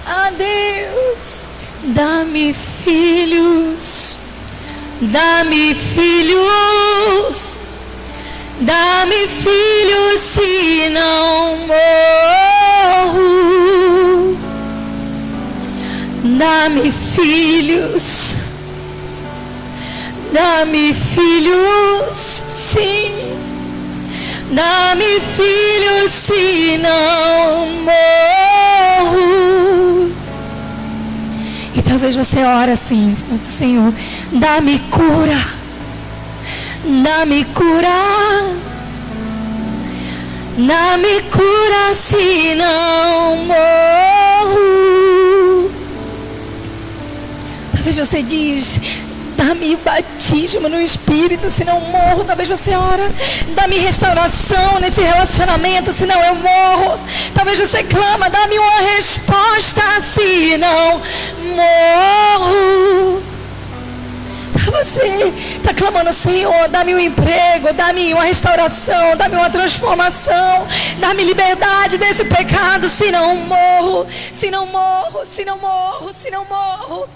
a Deus. Dá-me filhos, dá-me filhos, dá-me filhos, se não morro. Dá-me filhos, dá-me filhos, sim. Dá-me filhos, se não morro. E talvez você ore assim: Senhor, dá-me cura, dá-me cura, dá-me cura, se não morro. Talvez você diz: dá-me batismo no Espírito, se não morro. Talvez você ora: dá-me restauração nesse relacionamento, senão eu morro. Talvez você clama: dá-me uma resposta, se não morro. Você está clamando: Senhor, dá-me um emprego, dá-me uma restauração, dá-me uma transformação, dá-me liberdade desse pecado, se não morro, se não morro, se não morro, se não morro.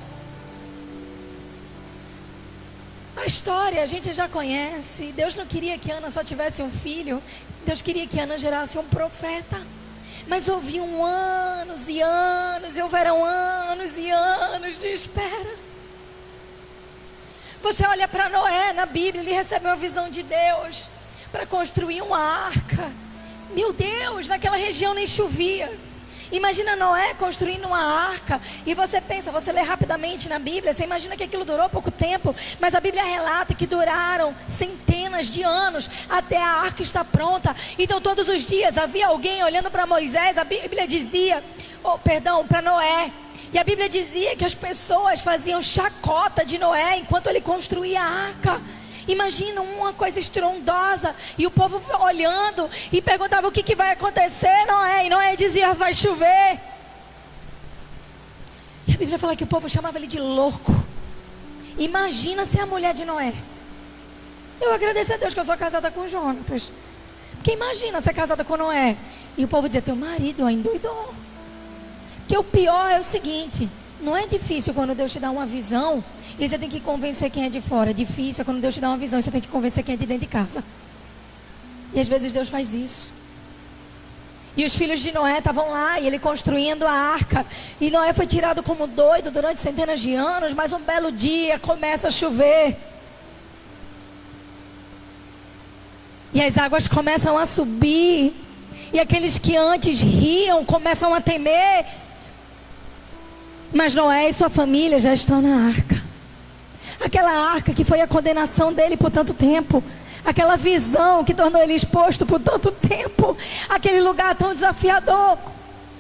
A história a gente já conhece. Deus não queria que Ana só tivesse um filho. Deus queria que Ana gerasse um profeta. Mas houveram anos e anos, e houveram anos e anos de espera. Você olha para Noé na Bíblia, ele recebe uma visão de Deus para construir uma arca. Meu Deus, naquela região nem chovia. Imagina Noé construindo uma arca. E você pensa, você lê rapidamente na Bíblia, você imagina que aquilo durou pouco tempo. Mas a Bíblia relata que duraram centenas de anos até a arca estar pronta. Então todos os dias havia alguém olhando para Moisés. A Bíblia dizia, para Noé. E a Bíblia dizia que as pessoas faziam chacota de Noé enquanto ele construía a arca. Imagina uma coisa estrondosa. E o povo olhando e perguntava: o que vai acontecer, Noé? E Noé dizia: vai chover. E a Bíblia fala que o povo chamava ele de louco. Imagina ser a mulher de Noé. Eu agradeço a Deus que eu sou casada com Jonatas. Porque imagina ser casada com Noé e o povo dizia: teu marido endoidou. Porque o pior é o seguinte: não é difícil quando Deus te dá uma visão e você tem que convencer quem é de fora. Difícil é quando Deus te dá uma visão e você tem que convencer quem é de dentro de casa. E às vezes Deus faz isso. E os filhos de Noé estavam lá e ele construindo a arca. E Noé foi tirado como doido durante centenas de anos. Mas um belo dia começa a chover. E as águas começam a subir. E aqueles que antes riam começam a temer. Mas Noé e sua família já estão na arca. Aquela arca que foi a condenação dele por tanto tempo. Aquela visão que tornou ele exposto por tanto tempo. Aquele lugar tão desafiador.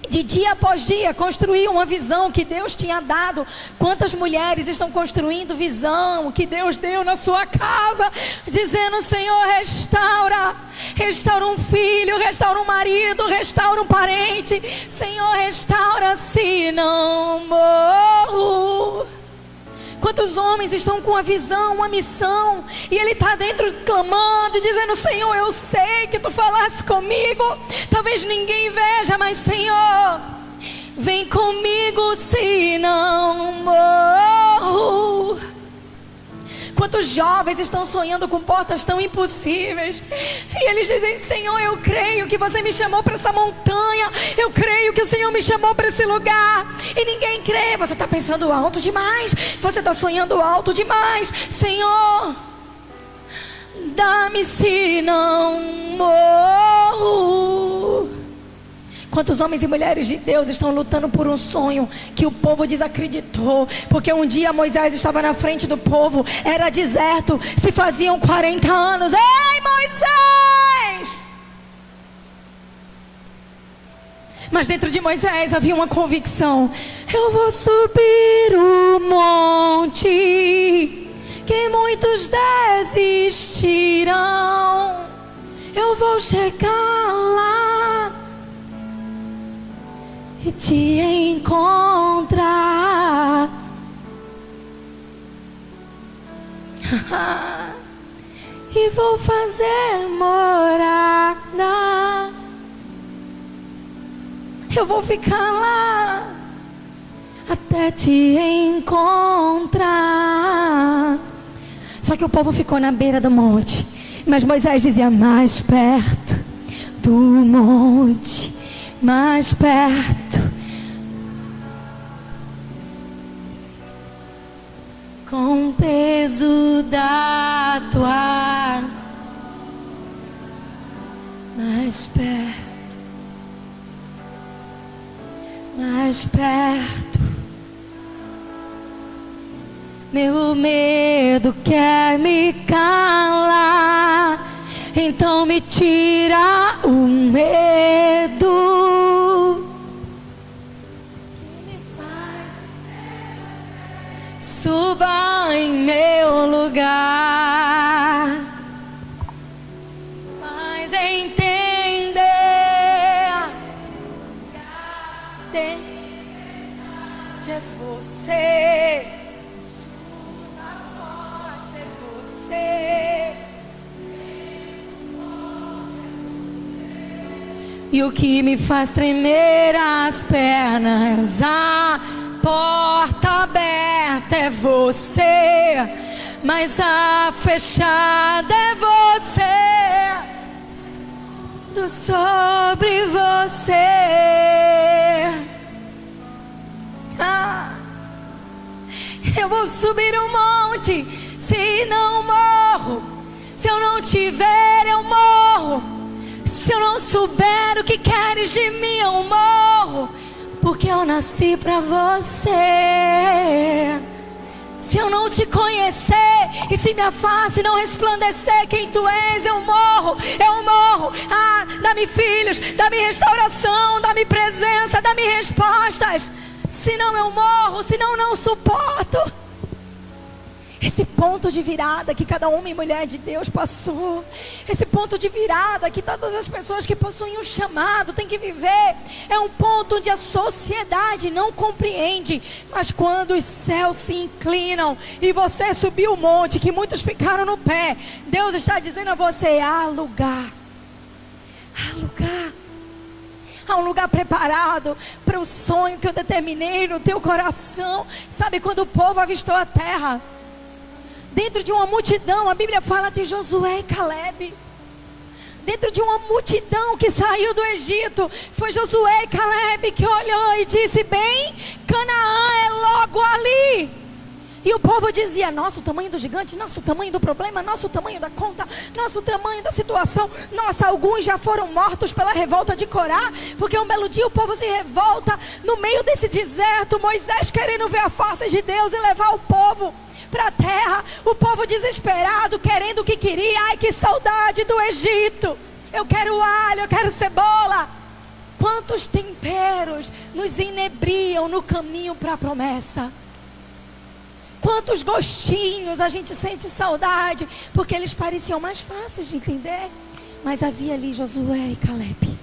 De dia após dia, construir uma visão que Deus tinha dado. Quantas mulheres estão construindo visão que Deus deu na sua casa, dizendo: Senhor, restaura. Restaura um filho, restaura um marido, restaura um parente. Senhor, restaura, se não morro. Quantos homens estão com uma visão, uma missão, e ele está dentro clamando, dizendo: Senhor, eu sei que tu falaste comigo. Talvez ninguém veja, mas Senhor, vem comigo, se não morro. Quantos jovens estão sonhando com portas tão impossíveis, e eles dizem: Senhor, eu creio que você me chamou para essa montanha, eu creio que o Senhor me chamou para esse lugar, e ninguém crê. Você está pensando alto demais, você está sonhando alto demais. Senhor, dá-me, se não morro. Quantos homens e mulheres de Deus estão lutando por um sonho que o povo desacreditou? Porque um dia Moisés estava na frente do povo, era deserto, se faziam 40 anos. Ei, Moisés! Mas dentro de Moisés havia uma convicção: eu vou subir o monte que muitos desistirão. Eu vou chegar lá e te encontrar. E vou fazer morada. Eu vou ficar lá até te encontrar. Só que o povo ficou na beira do monte, mas Moisés dizia: mais perto do monte, mais perto, com o peso da tua, mais perto, mais perto. Meu medo quer me calar, então me tira o medo. Me faz suba em meu lugar, mas entender tempestade é você. E o que me faz tremer as pernas, a porta aberta é você, mas a fechada é você, do sobre você. Eu vou subir um monte, se não morro, se eu não te ver eu morro. Se eu não souber o que queres de mim, eu morro, porque eu nasci pra você. Se eu não te conhecer e se minha face não resplandecer quem tu és, eu morro, eu morro. Ah, dá-me filhos, dá-me restauração, dá-me presença, dá-me respostas. Senão eu morro, senão não suporto. Esse ponto de virada que cada homem e mulher de Deus passou, esse ponto de virada que todas as pessoas que possuem um chamado têm que viver, é um ponto onde a sociedade não compreende, mas quando os céus se inclinam e você subiu o monte, que muitos ficaram no pé, Deus está dizendo a você: há lugar, há lugar. Há um lugar preparado para o sonho que eu determinei no teu coração. Sabe quando o povo avistou a terra? Dentro de uma multidão, a Bíblia fala de Josué e Caleb. Dentro de uma multidão que saiu do Egito, foi Josué e Caleb que olhou e disse: bem, Canaã é logo ali. E o povo dizia: nossa, o tamanho do gigante, nossa, o tamanho do problema, nossa, o tamanho da conta, nossa, o tamanho da situação. Nossa, alguns já foram mortos pela revolta de Corá, porque um belo dia o povo se revolta no meio desse deserto, Moisés querendo ver a face de Deus e levar o povo para a terra, o povo desesperado, querendo o que queria. Ai, que saudade do Egito, eu quero alho, eu quero cebola. Quantos temperos nos inebriam no caminho para a promessa. Quantos gostinhos a gente sente saudade, porque eles pareciam mais fáceis de entender. Mas havia ali Josué e Caleb.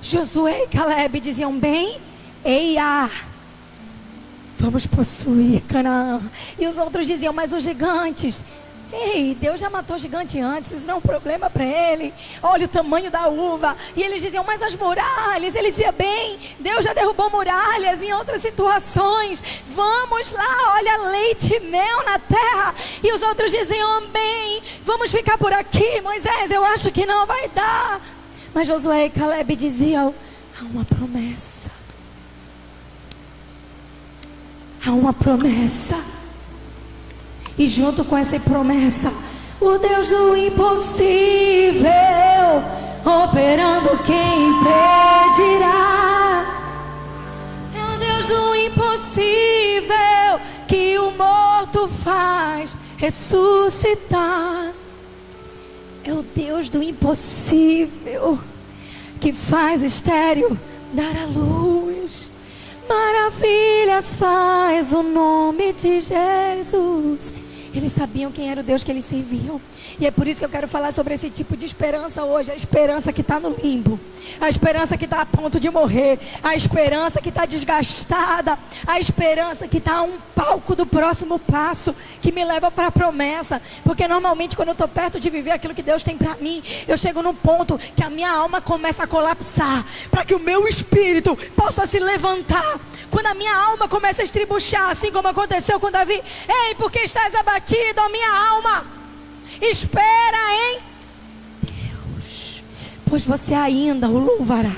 Josué e Caleb diziam: bem, eia, vamos possuir Canaã. E os outros diziam: mas os gigantes, ei, Deus já matou gigante antes, isso não é um problema para ele. Olha o tamanho da uva. E eles diziam: mas as muralhas. Ele dizia: bem, Deus já derrubou muralhas em outras situações. Vamos lá, olha, leite e mel na terra. E os outros diziam: bem, vamos ficar por aqui, Moisés, eu acho que não vai dar. Mas Josué e Caleb diziam: há uma promessa. Há uma promessa. E junto com essa promessa, o Deus do impossível, operando quem impedirá. É o Deus do impossível, que o morto faz ressuscitar. É o Deus do impossível, que faz estéril dar à luz. Maravilhas faz o nome de Jesus. Eles sabiam quem era o Deus que eles serviam. E é por isso que eu quero falar sobre esse tipo de esperança hoje. A esperança que está no limbo, a esperança que está a ponto de morrer, a esperança que está desgastada, a esperança que está a um palco do próximo passo, que me leva para a promessa. Porque normalmente quando eu estou perto de viver aquilo que Deus tem para mim, eu chego num ponto que a minha alma começa a colapsar, para que o meu espírito possa se levantar. Quando a minha alma começa a estribuchar, assim como aconteceu com Davi. Ei, porque estás abatido, a minha alma? Espera em Deus, pois você ainda o louvará.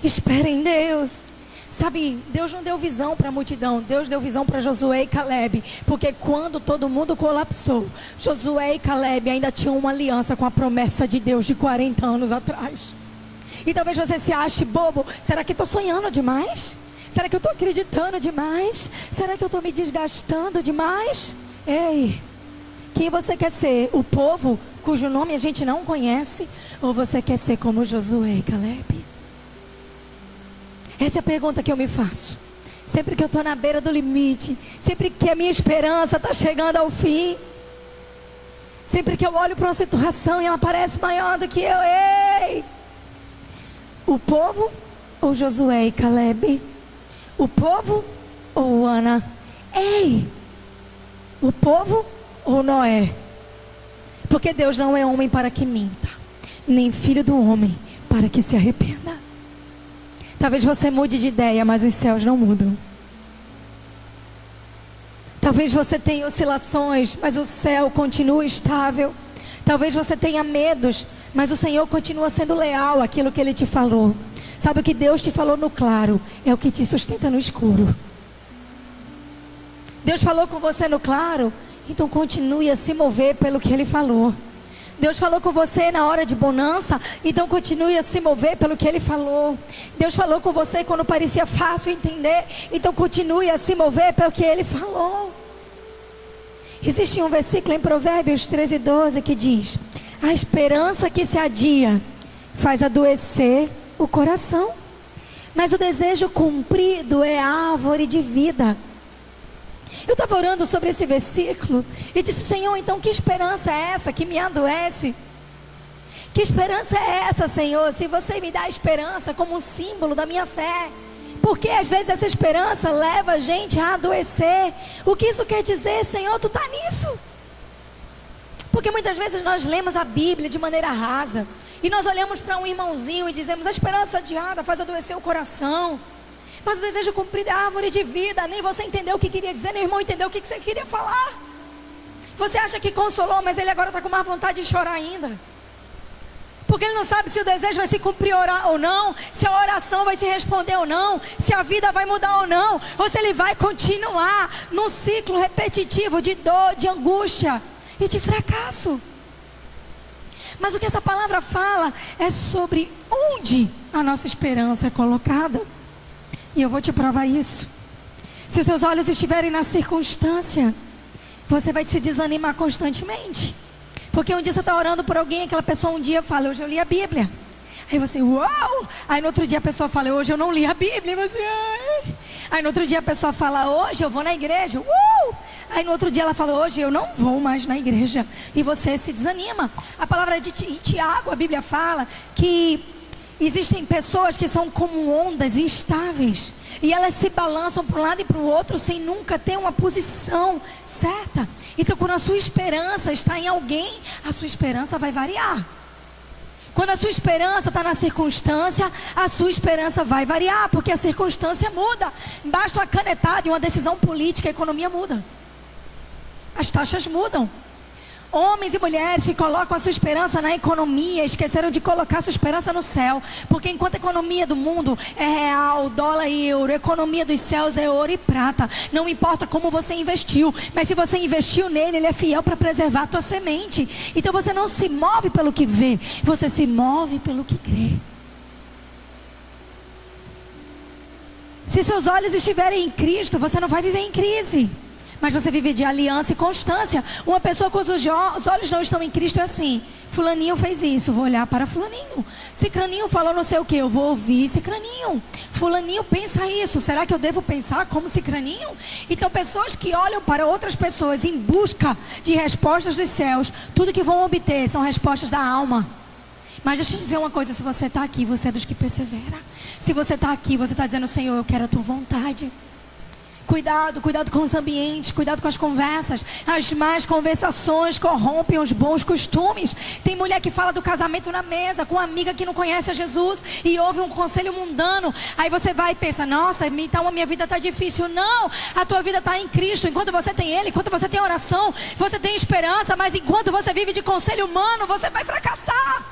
Espera em Deus. Sabe, Deus não deu visão para a multidão, Deus deu visão para Josué e Caleb. Porque quando todo mundo colapsou, Josué e Caleb ainda tinham uma aliança com a promessa de Deus de 40 anos atrás. E talvez você se ache bobo. Será que estou sonhando demais? Será que eu estou acreditando demais? Será que eu estou me desgastando demais? Ei, quem você quer ser? O povo cujo nome a gente não conhece? Ou você quer ser como Josué e Caleb? Essa é a pergunta que eu me faço. Sempre que eu estou na beira do limite, sempre que a minha esperança está chegando ao fim, sempre que eu olho para uma situação e ela parece maior do que eu. Ei! O povo ou Josué e Caleb? O povo ou Ana? Ei! O povo ou Noé? Porque Deus não é homem para que minta, nem filho do homem para que se arrependa. Talvez você mude de ideia, mas os céus não mudam. Talvez você tenha oscilações, mas o céu continua estável. Talvez você tenha medos, mas o Senhor continua sendo leal àquilo que Ele te falou. Sabe, o que Deus te falou no claro é o que te sustenta no escuro. Deus falou com você no claro, então continue a se mover pelo que Ele falou. Deus falou com você na hora de bonança, então continue a se mover pelo que Ele falou. Deus falou com você quando parecia fácil entender, então continue a se mover pelo que Ele falou. Existe um versículo em Provérbios 13:12 que diz: a esperança que se adia faz adoecer o coração, mas o desejo cumprido é árvore de vida. Eu estava orando sobre esse versículo e disse: Senhor, então que esperança é essa que me adoece? Que esperança é essa, Senhor, se você me dá esperança como um símbolo da minha fé? Porque às vezes essa esperança leva a gente a adoecer. O que isso quer dizer, Senhor? Tu está nisso? Porque muitas vezes nós lemos a Bíblia de maneira rasa e nós olhamos para um irmãozinho e dizemos: a esperança adiada faz adoecer o coração, mas o desejo cumprido é árvore de vida. Nem você entendeu o que queria dizer, nem o irmão entendeu o que você queria falar. Você acha que consolou, mas ele agora está com mais vontade de chorar ainda. Porque ele não sabe se o desejo vai se cumprir ou não, se a oração vai se responder ou não, se a vida vai mudar ou não, ou se ele vai continuar num ciclo repetitivo de dor, de angústia e de fracasso. Mas o que essa palavra fala é sobre onde a nossa esperança é colocada. E eu vou te provar isso. Se os seus olhos estiverem na circunstância, você vai se desanimar constantemente. Porque um dia você está orando por alguém, aquela pessoa um dia fala: hoje eu li a Bíblia. Aí você, uau! Aí no outro dia a pessoa fala: hoje eu não li a Bíblia. E você, ai. Aí no outro dia a pessoa fala: hoje eu vou na igreja. Aí no outro dia ela fala: hoje eu não vou mais na igreja. E você se desanima. A palavra de Tiago, a Bíblia fala que existem pessoas que são como ondas instáveis, e elas se balançam para um lado e para o outro sem nunca ter uma posição certa. Então quando a sua esperança está em alguém, a sua esperança vai variar. Quando a sua esperança está na circunstância, a sua esperança vai variar, porque a circunstância muda. Basta uma canetada e uma decisão política, a economia muda, as taxas mudam. Homens e mulheres que colocam a sua esperança na economia esqueceram de colocar a sua esperança no céu. Porque enquanto a economia do mundo é real, dólar e euro, a economia dos céus é ouro e prata. Não importa como você investiu, mas se você investiu nele, ele é fiel para preservar a tua semente. Então você não se move pelo que vê, você se move pelo que crê. Se seus olhos estiverem em Cristo, você não vai viver em crise. Mas você vive de aliança e constância. Uma pessoa cujos olhos não estão em Cristo é assim: fulaninho fez isso, vou olhar para fulaninho. Cicraninho falou não sei o que, eu vou ouvir cicraninho. Fulaninho pensa isso, será que eu devo pensar como cicraninho? Então pessoas que olham para outras pessoas em busca de respostas dos céus, tudo que vão obter são respostas da alma. Mas deixa eu te dizer uma coisa: se você está aqui, você é dos que persevera. Se você está aqui, você está dizendo: Senhor, eu quero a tua vontade. Cuidado com os ambientes, cuidado com as conversas. As más conversações corrompem os bons costumes. Tem mulher que fala do casamento na mesa com uma amiga que não conhece a Jesus e ouve um conselho mundano. Aí você vai e pensa: nossa, então a minha vida está difícil. Não, a tua vida está em Cristo. Enquanto você tem Ele, enquanto você tem oração, você tem esperança. Mas enquanto você vive de conselho humano, você vai fracassar.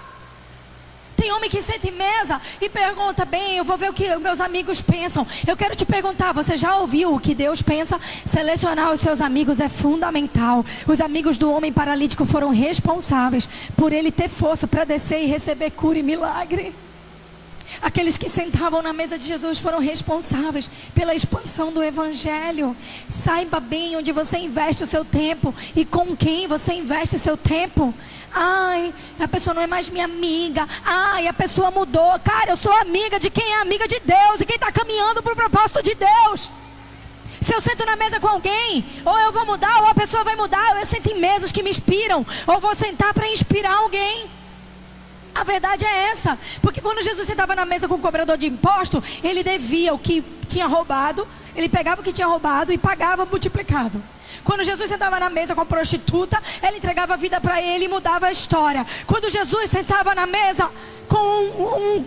Tem homem que senta em mesa e pergunta: bem, eu vou ver o que meus amigos pensam. Eu quero te perguntar, você já ouviu o que Deus pensa? Selecionar os seus amigos é fundamental. Os amigos do homem paralítico foram responsáveis por ele ter força para descer e receber cura e milagre. Aqueles que sentavam na mesa de Jesus foram responsáveis pela expansão do Evangelho. Saiba bem onde você investe o seu tempo e com quem você investe seu tempo. Ai, a pessoa não é mais minha amiga. Ai, a pessoa mudou. Cara, eu sou amiga de quem é amiga de Deus e quem está caminhando para o propósito de Deus. Se eu sento na mesa com alguém, ou eu vou mudar, ou a pessoa vai mudar. Eu sento em mesas que me inspiram, ou vou sentar para inspirar alguém. A verdade é essa. Porque quando Jesus sentava na mesa com o cobrador de imposto, ele devia o que tinha roubado. Ele pegava o que tinha roubado e pagava multiplicado. Quando Jesus sentava na mesa com a prostituta, ele entregava a vida para ele e mudava a história. Quando Jesus sentava na mesa com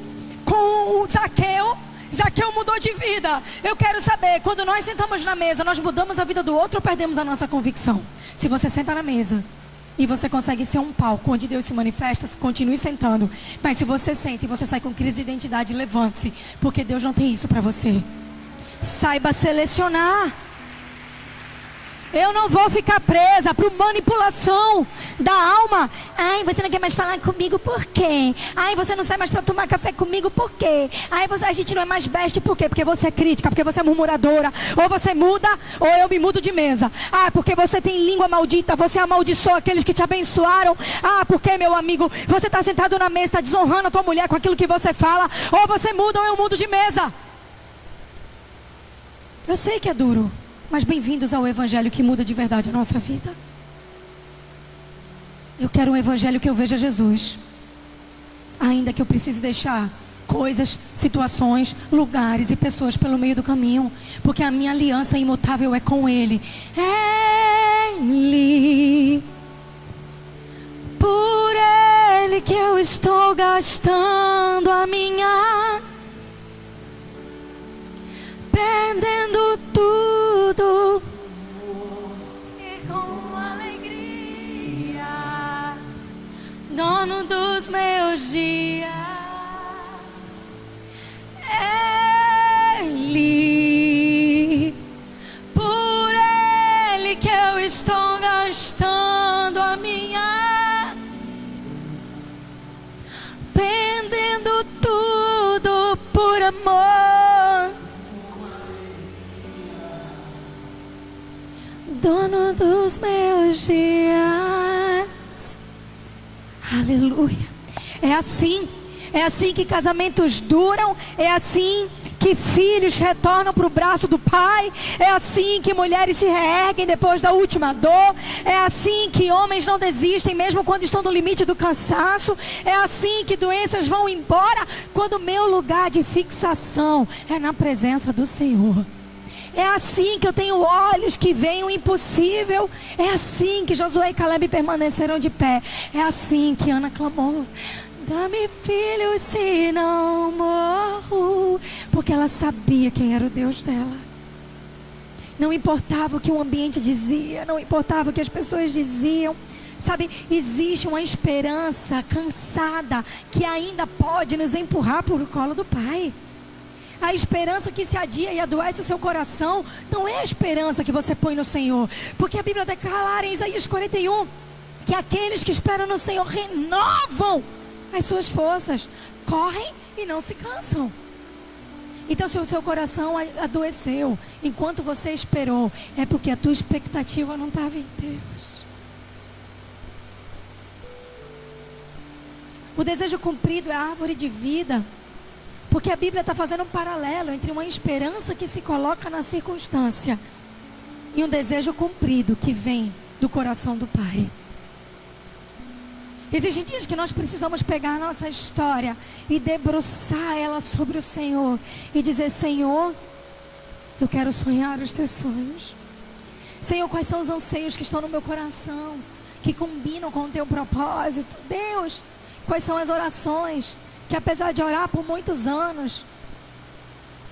o Zaqueu mudou de vida. Eu quero saber, quando nós sentamos na mesa, nós mudamos a vida do outro ou perdemos a nossa convicção? Se você senta na mesa e você consegue ser um palco onde Deus se manifesta, continue sentando. Mas se você senta e você sai com crise de identidade, levante-se, porque Deus não tem isso para você. Saiba selecionar. Eu não vou ficar presa para manipulação da alma. Ai, você não quer mais falar comigo, por quê? Ai, você não sai mais para tomar café comigo, por quê? Ai, a gente não é mais best, por quê? Porque você é crítica, porque você é murmuradora. Ou você muda, ou eu me mudo de mesa. Ah, porque você tem língua maldita, você amaldiçoa aqueles que te abençoaram. Ah, porque, meu amigo, você está sentado na mesa, está desonrando a tua mulher com aquilo que você fala. Ou você muda, ou eu mudo de mesa. Eu sei que é duro, mas bem-vindos ao Evangelho que muda de verdade a nossa vida. Eu quero um Evangelho que eu veja Jesus, ainda que eu precise deixar coisas, situações, lugares e pessoas pelo meio do caminho, porque a minha aliança imutável é com Ele. Ele, por Ele que eu estou gastando a minha, perdendo tudo e com alegria, dono dos meus dias. Ele, por Ele que eu estou gastando a minha, perdendo tudo por amor, dono dos meus dias. Aleluia. É assim que casamentos duram. É assim que filhos retornam para o braço do pai. É assim que mulheres se reerguem depois da última dor. É assim que homens não desistem mesmo quando estão no limite do cansaço. É assim que doenças vão embora, quando o meu lugar de fixação é na presença do Senhor. É assim que eu tenho olhos que veem o impossível. É assim que Josué e Caleb permaneceram de pé. É assim que Ana clamou: dá-me filhos, se não morro. Porque ela sabia quem era o Deus dela. Não importava o que o ambiente dizia, não importava o que as pessoas diziam. Sabe, existe uma esperança cansada que ainda pode nos empurrar para o colo do Pai. A esperança que se adia e adoece o seu coração não é a esperança que você põe no Senhor. Porque a Bíblia declara em Isaías 41 que aqueles que esperam no Senhor renovam as suas forças, correm e não se cansam. Então, se o seu coração adoeceu enquanto você esperou, é porque a tua expectativa não estava em Deus. O desejo cumprido é a árvore de vida, porque a Bíblia está fazendo um paralelo entre uma esperança que se coloca na circunstância e um desejo cumprido que vem do coração do Pai. Existem dias que nós precisamos pegar a nossa história e debruçar ela sobre o Senhor e dizer: Senhor, eu quero sonhar os teus sonhos. Senhor, quais são os anseios que estão no meu coração, que combinam com o teu propósito? Deus, quais são as orações que, apesar de orar por muitos anos,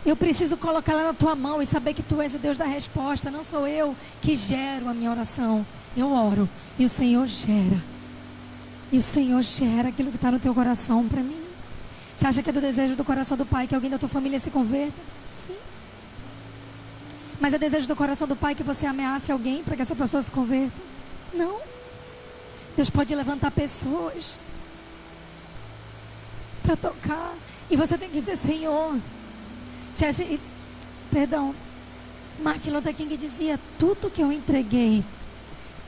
eu preciso colocar ela na tua mão e saber que tu és o Deus da resposta. Não sou eu que gero a minha oração. Eu oro e o Senhor gera. E o Senhor gera aquilo que está no teu coração para mim. Você acha que é do desejo do coração do Pai que alguém da tua família se converta? Sim. Mas é desejo do coração do Pai que você ameace alguém para que essa pessoa se converta? Não. Deus pode levantar pessoas para tocar. E você tem que dizer: Senhor, Martin Luther King dizia: tudo que eu entreguei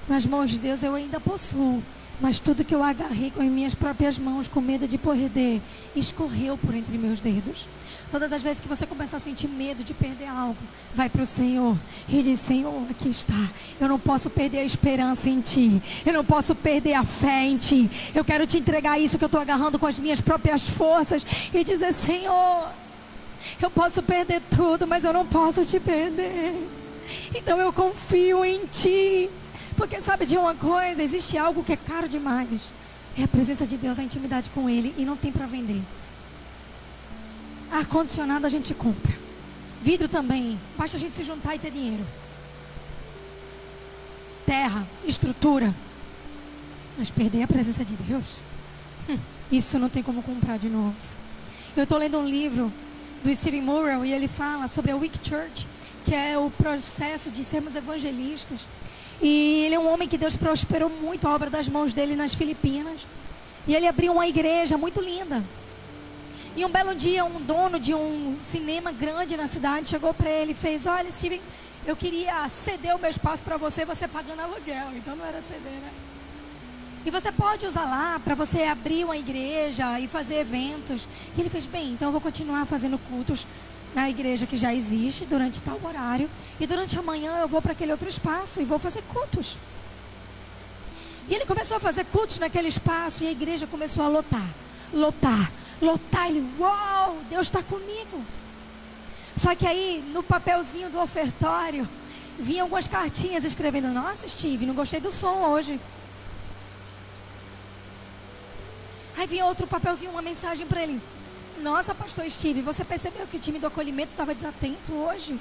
nas mãos de Deus eu ainda possuo, mas tudo que eu agarrei com as minhas próprias mãos, com medo de perder, escorreu por entre meus dedos. Todas as vezes que você começar a sentir medo de perder algo, vai para o Senhor e diz: Senhor, aqui está. Eu não posso perder a esperança em Ti. Eu não posso perder a fé em Ti. Eu quero Te entregar isso que eu estou agarrando com as minhas próprias forças e dizer: Senhor, eu posso perder tudo, mas eu não posso Te perder. Então eu confio em Ti. Porque sabe de uma coisa? Existe algo que é caro demais. É a presença de Deus, a intimidade com Ele. E não tem para vender. Ar-condicionado a gente compra. Vidro também. Basta a gente se juntar e ter dinheiro. Terra, estrutura. Mas perder a presença de Deus, isso não tem como comprar de novo. Eu estou lendo um livro do Stephen Murrell e ele fala sobre a Weak Church, que é o processo de sermos evangelistas. E ele é um homem que Deus prosperou muito a obra das mãos dele nas Filipinas. E ele abriu uma igreja muito linda. E um belo dia, um dono de um cinema grande na cidade chegou para ele e fez: olha, Steven, eu queria ceder o meu espaço para você pagando aluguel. Então não era ceder, né? E você pode usar lá para você abrir uma igreja e fazer eventos. E ele fez: bem, então eu vou continuar fazendo cultos na igreja que já existe durante tal horário. E durante a manhã eu vou para aquele outro espaço e vou fazer cultos. E ele começou a fazer cultos naquele espaço e a igreja começou a lotar. Ele: uau, Deus está comigo. Só que aí no papelzinho do ofertório vinha algumas cartinhas escrevendo: nossa, Steve, não gostei do som hoje. Aí vinha outro papelzinho, uma mensagem para ele: nossa, pastor Steve, você percebeu que o time do acolhimento estava desatento hoje?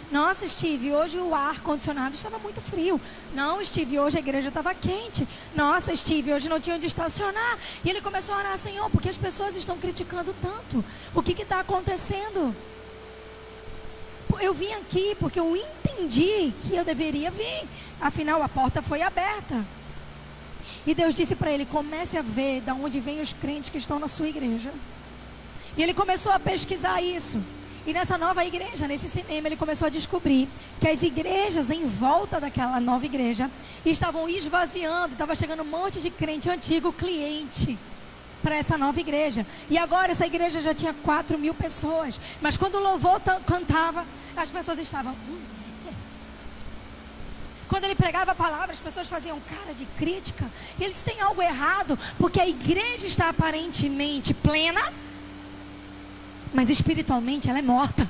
Nossa, Steve, hoje o ar-condicionado estava muito frio. Não, Steve, hoje a igreja estava quente. Nossa, Steve, hoje não tinha onde estacionar. E ele começou a orar: Senhor, porque as pessoas estão criticando tanto? O que está acontecendo? Eu vim aqui porque eu entendi que eu deveria vir. Afinal, a porta foi aberta. E Deus disse para ele: comece a ver de onde vêm os crentes que estão na sua igreja. E ele começou a pesquisar isso. E nessa nova igreja, nesse cinema, ele começou a descobrir que as igrejas em volta daquela nova igreja estavam esvaziando. Estava chegando um monte de crente antigo, cliente, para essa nova igreja. E agora essa igreja já tinha 4.000 pessoas. Mas quando o louvor cantava, as pessoas estavam... Quando ele pregava a palavra, as pessoas faziam cara de crítica. E eles têm algo errado, porque a igreja está aparentemente plena, mas espiritualmente ela é morta.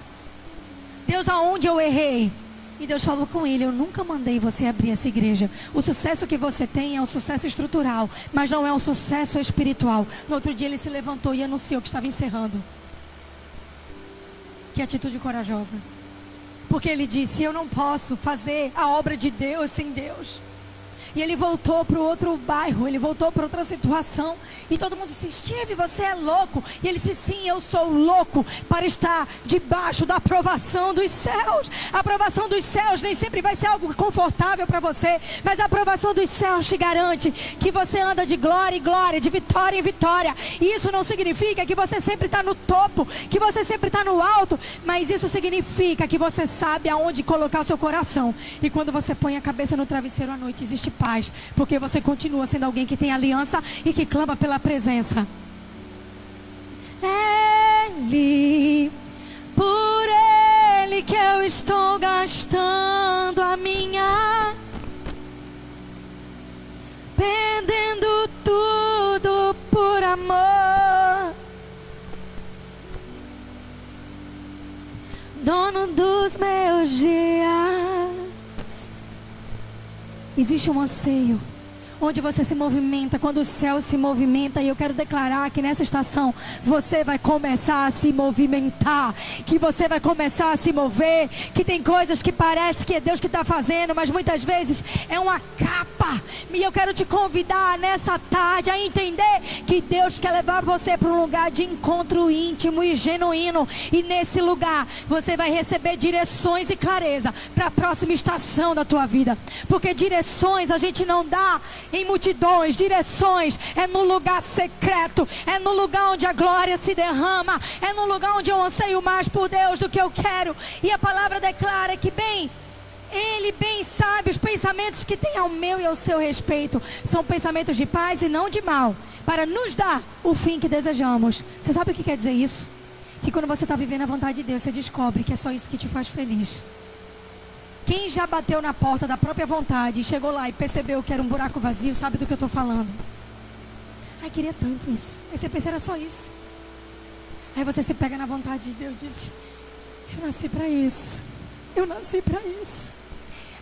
Deus, aonde eu errei? E Deus falou com ele: eu nunca mandei você abrir essa igreja. O sucesso que você tem é um sucesso estrutural, mas não é um sucesso espiritual. No outro dia ele se levantou e anunciou que estava encerrando. Que atitude corajosa. Porque ele disse: eu não posso fazer a obra de Deus sem Deus. E ele voltou para o outro bairro, ele voltou para outra situação. E todo mundo disse: Steve, você é louco. E ele disse: sim, eu sou louco para estar debaixo da aprovação dos céus. A aprovação dos céus nem sempre vai ser algo confortável para você, mas a aprovação dos céus te garante que você anda de glória em glória, de vitória em vitória. E isso não significa que você sempre está no topo, que você sempre está no alto, mas isso significa que você sabe aonde colocar o seu coração. E quando você põe a cabeça no travesseiro à noite, existe paz, porque você continua sendo alguém que tem aliança e que clama pela presença. Ele, por Ele que eu estou gastando a minha, perdendo tudo por amor, dono dos meus dias. Existe um anseio onde você se movimenta, quando o céu se movimenta. E eu quero declarar que nessa estação você vai começar a se movimentar, que você vai começar a se mover, que tem coisas que parece que é Deus que está fazendo, mas muitas vezes é uma capa. E eu quero te convidar nessa tarde a entender que Deus quer levar você para um lugar de encontro íntimo e genuíno. E nesse lugar você vai receber direções e clareza para a próxima estação da tua vida, porque direções a gente não dá em multidões. Direções é no lugar secreto, é no lugar onde a glória se derrama, é no lugar onde eu anseio mais por Deus do que eu quero. E a palavra declara que Ele bem sabe os pensamentos que tem ao meu e ao seu respeito. São pensamentos de paz e não de mal, para nos dar o fim que desejamos. Você sabe o que quer dizer isso? Que quando você está vivendo a vontade de Deus, você descobre que é só isso que te faz feliz. Quem já bateu na porta da própria vontade e chegou lá e percebeu que era um buraco vazio, sabe do que eu estou falando? Ai, queria tanto isso. Aí você pensa, era só isso. Aí você se pega na vontade de Deus e diz: eu nasci para isso. Eu nasci para isso.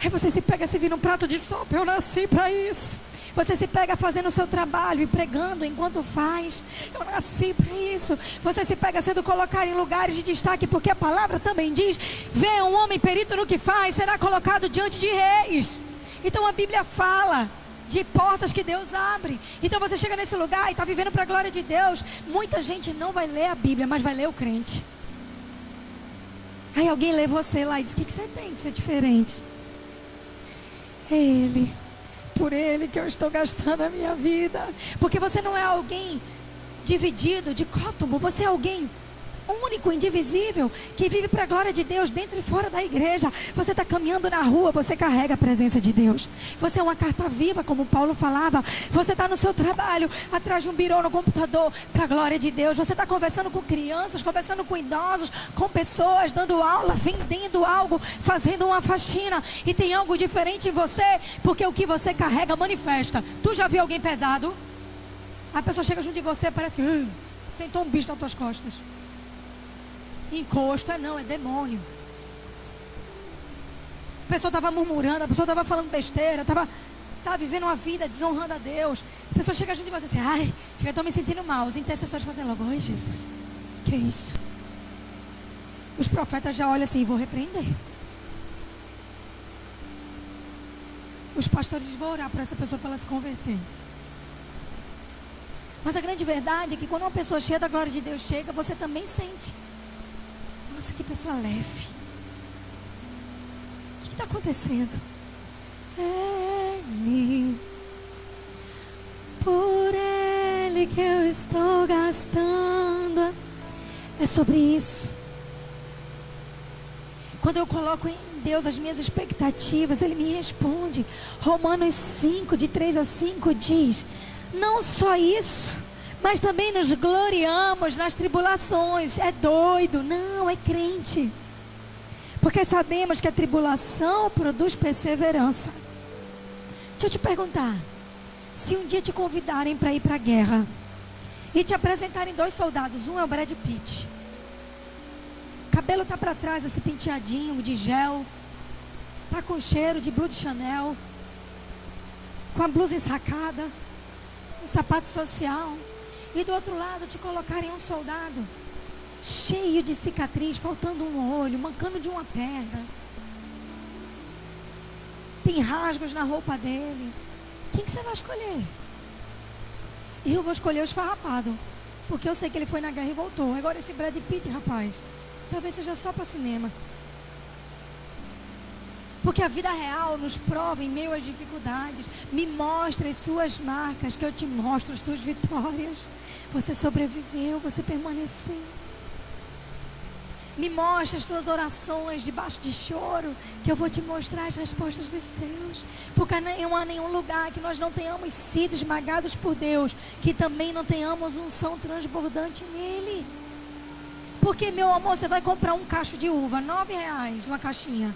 Aí você se pega servindo um prato de sopa: eu nasci para isso. Você se pega fazendo o seu trabalho e pregando enquanto faz: eu nasci para isso. Você se pega sendo colocado em lugares de destaque, porque a palavra também diz: vê um homem perito no que faz, será colocado diante de reis. Então a Bíblia fala de portas que Deus abre. Então você chega nesse lugar e está vivendo para a glória de Deus. Muita gente não vai ler a Bíblia, mas vai ler o crente. Aí alguém lê você lá e diz: o que você tem de ser diferente? É Ele. Por Ele que eu estou gastando a minha vida. Porque você não é alguém dividido, dicótomo. Você é alguém único, indivisível, que vive para a glória de Deus dentro e fora da igreja. Você está caminhando na rua, você carrega a presença de Deus. Você é uma carta viva, como Paulo falava. Você está no seu trabalho, atrás de um birô no computador, para a glória de Deus. Você está conversando com crianças, conversando com idosos, com pessoas, dando aula, vendendo algo, fazendo uma faxina. E tem algo diferente em você, porque o que você carrega manifesta. Tu já viu alguém pesado? A pessoa chega junto de você, parece que sentou um bicho nas tuas costas. Encosto não, é demônio. A pessoa estava murmurando, a pessoa estava falando besteira, estava, vivendo uma vida desonrando a Deus. A pessoa chega junto de você assim: ai, estou me sentindo mal. Os intercessores fazem logo: oi, Jesus, que é isso? Os profetas já olham assim: vou repreender. Os pastores vão orar por essa pessoa para ela se converter. Mas a grande verdade é que quando uma pessoa cheia da glória de Deus chega, você também sente: nossa, que pessoa leve. O que está acontecendo? Ele, por Ele que eu estou gastando. É sobre isso. Quando eu coloco em Deus as minhas expectativas, Ele me responde. Romanos 5, de 3 a 5 diz: não só isso, mas também nos gloriamos nas tribulações. É doido? Não, é crente. Porque sabemos que a tribulação produz perseverança. Deixa eu te perguntar: se um dia te convidarem para ir para a guerra e te apresentarem 2 soldados, um é o Brad Pitt, o cabelo está para trás, esse penteadinho de gel, está com cheiro de Blue de Chanel, com a blusa ensacada, um sapato social, e do outro lado te colocarem um soldado cheio de cicatriz, faltando um olho, mancando de uma perna, tem rasgos na roupa dele, Quem que você vai escolher? E eu vou escolher o esfarrapado, porque eu sei que ele foi na guerra e voltou. Agora esse Brad Pitt, rapaz, talvez seja só para cinema. Porque a vida real nos prova em meio às dificuldades. Me mostre as suas marcas, que eu te mostro as tuas vitórias. Você sobreviveu, você permaneceu. Me mostre as tuas orações debaixo de choro, que eu vou te mostrar as respostas dos céus. Porque não há nenhum lugar que nós não tenhamos sido esmagados por Deus, que também não tenhamos unção transbordante nele. Porque, meu amor, você vai comprar um cacho de uva, R$9 uma caixinha.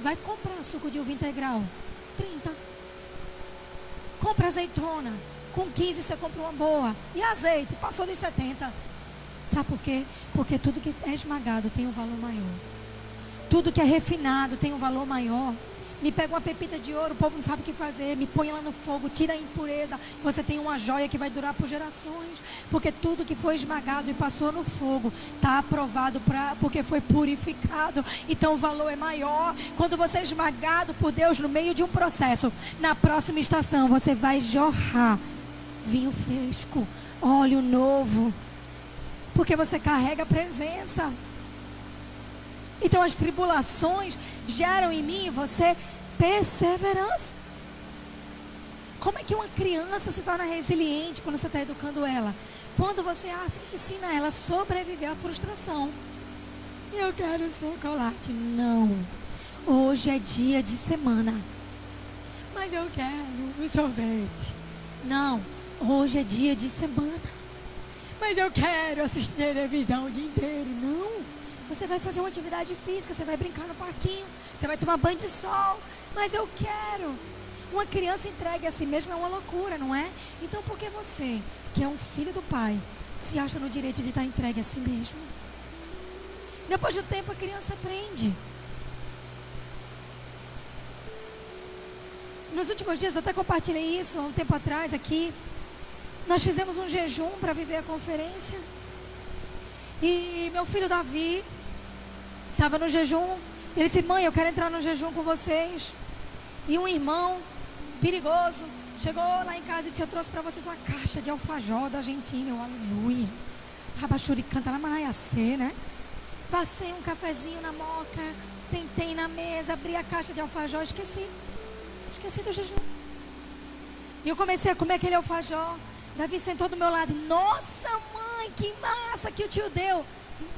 Vai comprar suco de uva integral, 30. Compra azeitona, com 15 você compra uma boa. E azeite, passou de 70. Sabe por quê? Porque tudo que é esmagado tem um valor maior. Tudo que é refinado tem um valor maior. Me pega uma pepita de ouro, o povo não sabe o que fazer. Me põe lá no fogo, tira a impureza. Você tem uma joia que vai durar por gerações. Porque tudo que foi esmagado e passou no fogo está aprovado porque foi purificado. Então o valor é maior. Quando você é esmagado por Deus no meio de um processo, na próxima estação você vai jorrar vinho fresco, óleo novo. Porque você carrega a presença. Então as tribulações geram em mim e você perseverança. Como é que uma criança se torna resiliente quando você está educando ela? Quando você ensina ela a sobreviver à frustração. Eu quero chocolate. Não. Hoje é dia de semana. Mas eu quero um sorvete. Não. Hoje é dia de semana. Mas eu quero assistir televisão o dia inteiro. Não. Você vai fazer uma atividade física, você vai brincar no parquinho, você vai tomar banho de sol. Mas eu quero. Uma criança entregue a si mesma é uma loucura, não é? Então por que você, que é um filho do pai, se acha no direito de estar entregue a si mesmo? Depois do tempo a criança aprende. Nos últimos dias eu até compartilhei isso há um tempo atrás aqui. Nós fizemos um jejum para viver a conferência. E meu filho Davi estava no jejum. Ele disse: mãe, eu quero entrar no jejum com vocês. E um irmão perigoso chegou lá em casa e disse: eu trouxe para vocês uma caixa de alfajor da Argentina. Eu, aleluia. Rabachuri canta lá Manaiacê, né? Passei um cafezinho na moca, sentei na mesa, abri a caixa de alfajor, esqueci do jejum. E eu comecei a comer aquele alfajor. Davi sentou do meu lado. Nossa, mãe, que massa que o tio deu.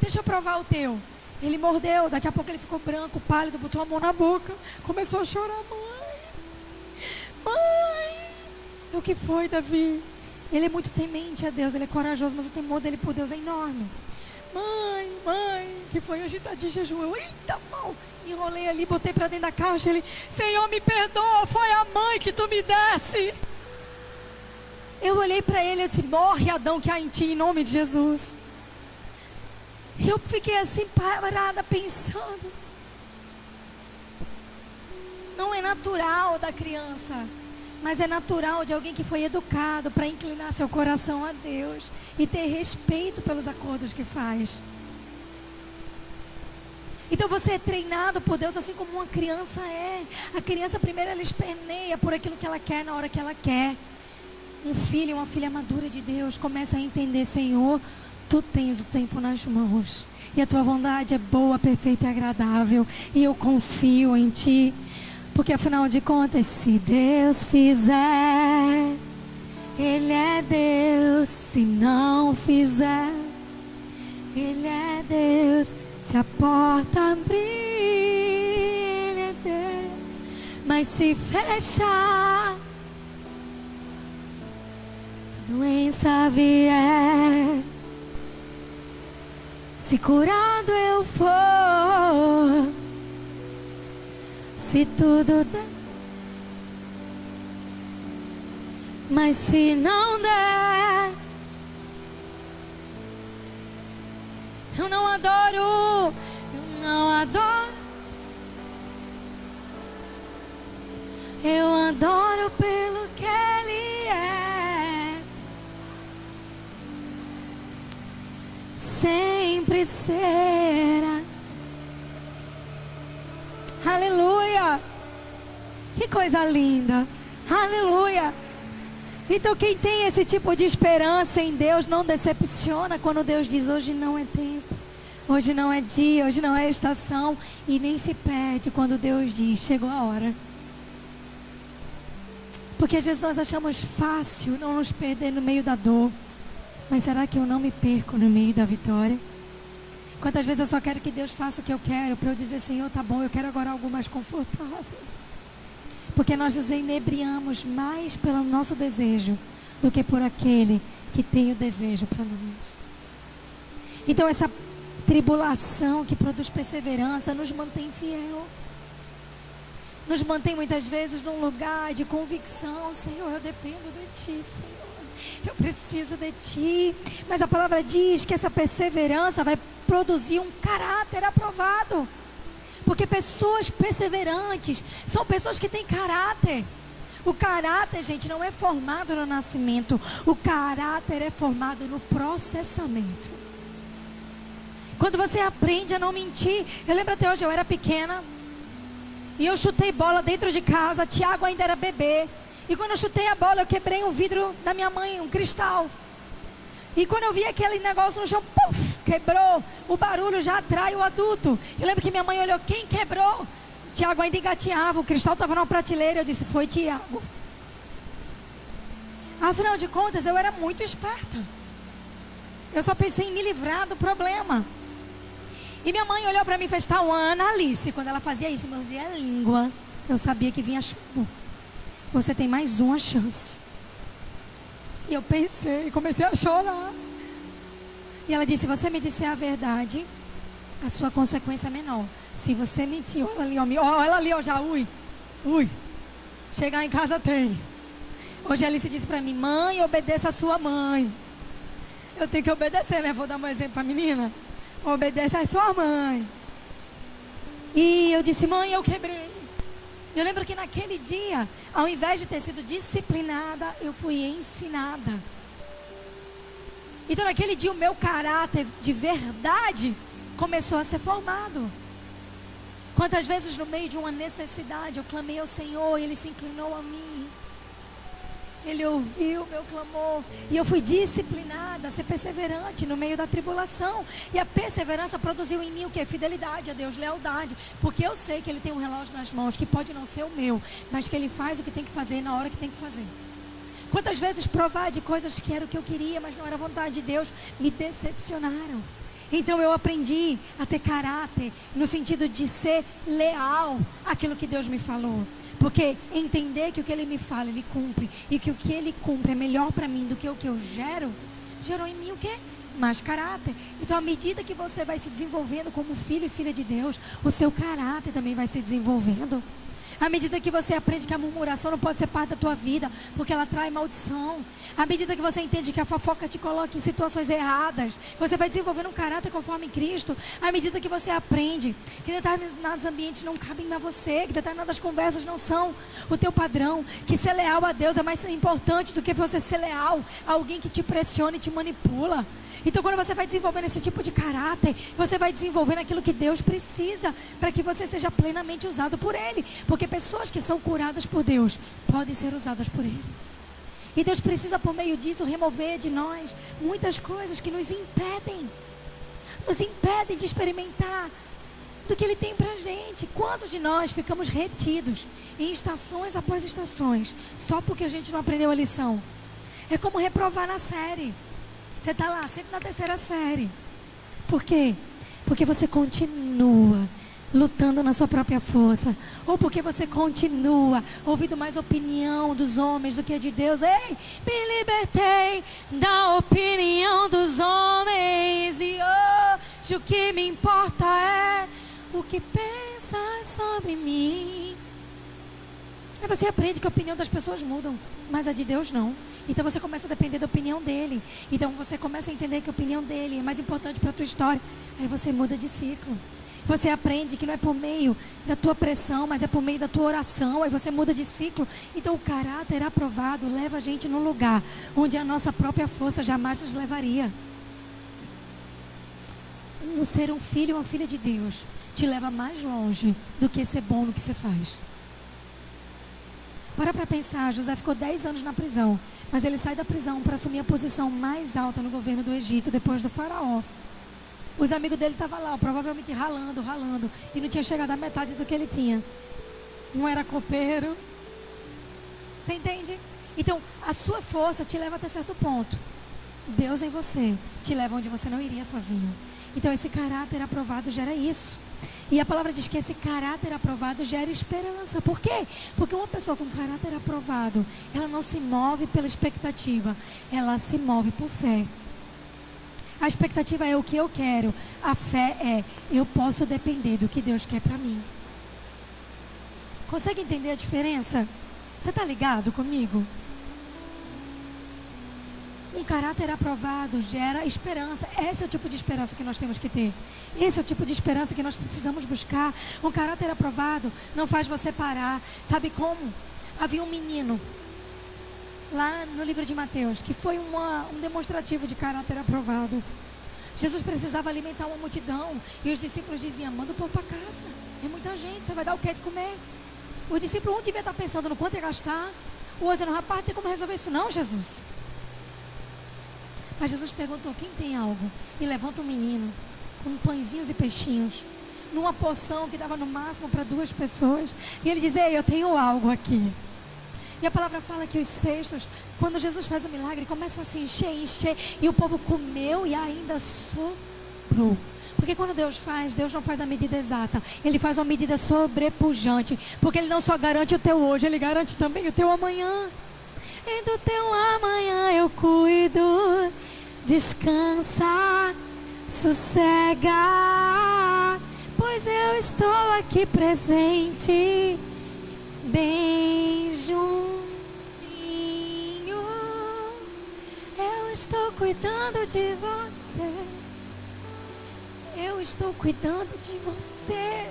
Deixa eu provar o teu. Ele mordeu. Daqui a pouco ele ficou branco, pálido, botou a mão na boca. Começou a chorar. Mãe. O que foi, Davi? Ele é muito temente a Deus. Ele é corajoso, mas o temor dele por Deus é enorme. Mãe, que foi? Hoje está de jejum. Eu, eita, mal. Enrolei ali, botei para dentro da caixa. Ele: Senhor, me perdoa. Foi a mãe que tu me desse. Eu olhei para ele e disse: morre, Adão, que há em ti, em nome de Jesus. E eu fiquei assim parada pensando. Não é natural da criança, mas é natural de alguém que foi educado para inclinar seu coração a Deus e ter respeito pelos acordos que faz. Então você é treinado por Deus assim como uma criança é. A criança primeiro ela esperneia por aquilo que ela quer na hora que ela quer. Um filho e uma filha madura de Deus começa a entender: Senhor, tu tens o tempo nas mãos. E a tua vontade é boa, perfeita e agradável. E eu confio em ti. Porque afinal de contas, se Deus fizer, Ele é Deus. Se não fizer, Ele é Deus. Se a porta abrir, Ele é Deus. Mas se fechar, doença vier, se curado eu for, se tudo der, mas se não der, eu não adoro, eu adoro pelo que Ele é. Sempre será. Aleluia. Que coisa linda. Aleluia. Então quem tem esse tipo de esperança em Deus não decepciona quando Deus diz: hoje não é tempo, hoje não é dia, hoje não é estação. E nem se perde quando Deus diz: chegou a hora. Porque às vezes nós achamos fácil não nos perder no meio da dor. Mas será que eu não me perco no meio da vitória? Quantas vezes eu só quero que Deus faça o que eu quero, para eu dizer: Senhor, tá bom, eu quero agora algo mais confortável. Porque nós nos inebriamos mais pelo nosso desejo do que por aquele que tem o desejo para nós. Então essa tribulação que produz perseverança nos mantém fiel. Nos mantém muitas vezes num lugar de convicção: Senhor, eu dependo de Ti, Senhor, eu preciso de Ti. Mas a palavra diz que essa perseverança vai produzir um caráter aprovado. Porque pessoas perseverantes são pessoas que têm caráter. O caráter, gente, não é formado no nascimento. O caráter é formado no processamento. Quando você aprende a não mentir. Eu lembro até hoje, eu era pequena e eu chutei bola dentro de casa. Tiago ainda era bebê. E quando eu chutei a bola, eu quebrei um vidro da minha mãe, um cristal. E quando eu vi aquele negócio no chão, puf, quebrou. O barulho já atrai o adulto. Eu lembro que minha mãe olhou: quem quebrou? Tiago ainda engateava, o cristal estava numa prateleira. Eu disse: foi Tiago. Afinal de contas, eu era muito esperta. Eu só pensei em me livrar do problema. E minha mãe olhou para mim e fez: tá uma Alice. Quando ela fazia isso, eu mandei a língua. Eu sabia que vinha chumbo. Você tem mais uma chance. E eu pensei, comecei a chorar. E ela disse: se você me disser a verdade, a sua consequência é menor. Se você mentir, olha ali, ó, ela ali, ó, já, ui. Chegar em casa tem. Hoje a Alice disse para mim: mãe, obedeça a sua mãe. Eu tenho que obedecer, né? Vou dar um exemplo para a menina. Obedeça a sua mãe. E eu disse: mãe, eu quebrei. Eu lembro que naquele dia, ao invés de ter sido disciplinada, eu fui ensinada. Então naquele dia o meu caráter de verdade começou a ser formado. Quantas vezes no meio de uma necessidade eu clamei ao Senhor e Ele se inclinou a mim. Ele ouviu o meu clamor. E eu fui disciplinada a ser perseverante no meio da tribulação. E a perseverança produziu em mim o quê? Fidelidade a Deus, lealdade. Porque eu sei que Ele tem um relógio nas mãos, que pode não ser o meu, mas que Ele faz o que tem que fazer na hora que tem que fazer. Quantas vezes provar de coisas que era o que eu queria, mas não era a vontade de Deus, me decepcionaram. Então eu aprendi a ter caráter, no sentido de ser leal àquilo que Deus me falou. Porque entender que o que Ele me fala, Ele cumpre. E que o que Ele cumpre é melhor para mim do que o que eu gerou em mim o quê? Mais caráter. Então à medida que você vai se desenvolvendo como filho e filha de Deus, o seu caráter também vai se desenvolvendo. À medida que você aprende que a murmuração não pode ser parte da tua vida, porque ela traz maldição. À medida que você entende que a fofoca te coloca em situações erradas, você vai desenvolvendo um caráter conforme Cristo. À medida que você aprende que determinados ambientes não cabem a você, que determinadas conversas não são o teu padrão, que ser leal a Deus é mais importante do que você ser leal a alguém que te pressiona e te manipula. Então quando você vai desenvolvendo esse tipo de caráter, você vai desenvolvendo aquilo que Deus precisa para que você seja plenamente usado por Ele. Porque pessoas que são curadas por Deus podem ser usadas por Ele. E Deus precisa, por meio disso, remover de nós muitas coisas que nos impedem de experimentar do que Ele tem pra gente. Quantos de nós ficamos retidos em estações após estações só porque a gente não aprendeu a lição? É como reprovar na série. Você está lá, sempre na terceira série. Por quê? Porque você continua lutando na sua própria força. Ou porque você continua ouvindo mais opinião dos homens do que a de Deus. Ei, me libertei da opinião dos homens. E hoje o que me importa é o que pensas sobre mim. Aí você aprende que a opinião das pessoas mudam, mas a de Deus não. Então você começa a depender da opinião dele. Então você começa a entender que a opinião dele é mais importante para a tua história. Aí você muda de ciclo. Você aprende que não é por meio da tua pressão, mas é por meio da tua oração. Aí você muda de ciclo. Então o caráter aprovado leva a gente num lugar onde a nossa própria força jamais nos levaria. O ser um filho e uma filha de Deus te leva mais longe do que ser bom no que você faz. Para pensar, José ficou 10 anos na prisão, mas ele sai da prisão para assumir a posição mais alta no governo do Egito, depois do faraó. Os amigos dele estavam lá, provavelmente ralando, e não tinha chegado à metade do que ele tinha. Um era copeiro. Você entende? Então, a sua força te leva até certo ponto. Deus em você te leva onde você não iria sozinho. Então, esse caráter aprovado gera isso. E a palavra diz que esse caráter aprovado gera esperança. Por quê? Porque uma pessoa com caráter aprovado, ela não se move pela expectativa, ela se move por fé. A expectativa é o que eu quero. A fé é, eu posso depender do que Deus quer para mim. Consegue entender a diferença? Você está ligado comigo? Um caráter aprovado gera esperança. Esse é o tipo de esperança que nós temos que ter. Esse é o tipo de esperança que nós precisamos buscar. Um caráter aprovado não faz você parar. Sabe como? Havia um menino lá no livro de Mateus, que foi um demonstrativo de caráter aprovado. Jesus precisava alimentar uma multidão e os discípulos diziam, manda o povo para casa, é muita gente, você vai dar o que de comer? O discípulo um devia estar pensando no quanto ia gastar, o outro dizendo, rapaz, tem como resolver isso não, Jesus? Mas Jesus perguntou, quem tem algo? E levanta um menino com pãezinhos e peixinhos, numa porção que dava no máximo para 2 pessoas, e ele diz, ei, eu tenho algo aqui. E a palavra fala que os cestos, quando Jesus faz o milagre, começam a se encher. E o povo comeu e ainda sobrou. Porque quando Deus faz, Deus não faz a medida exata. Ele faz uma medida sobrepujante. Porque Ele não só garante o teu hoje, Ele garante também o teu amanhã. E do teu amanhã eu cuido. Descansa, sossega. Pois eu estou aqui presente. Bem juntinho, eu estou cuidando de você. Eu estou cuidando de você.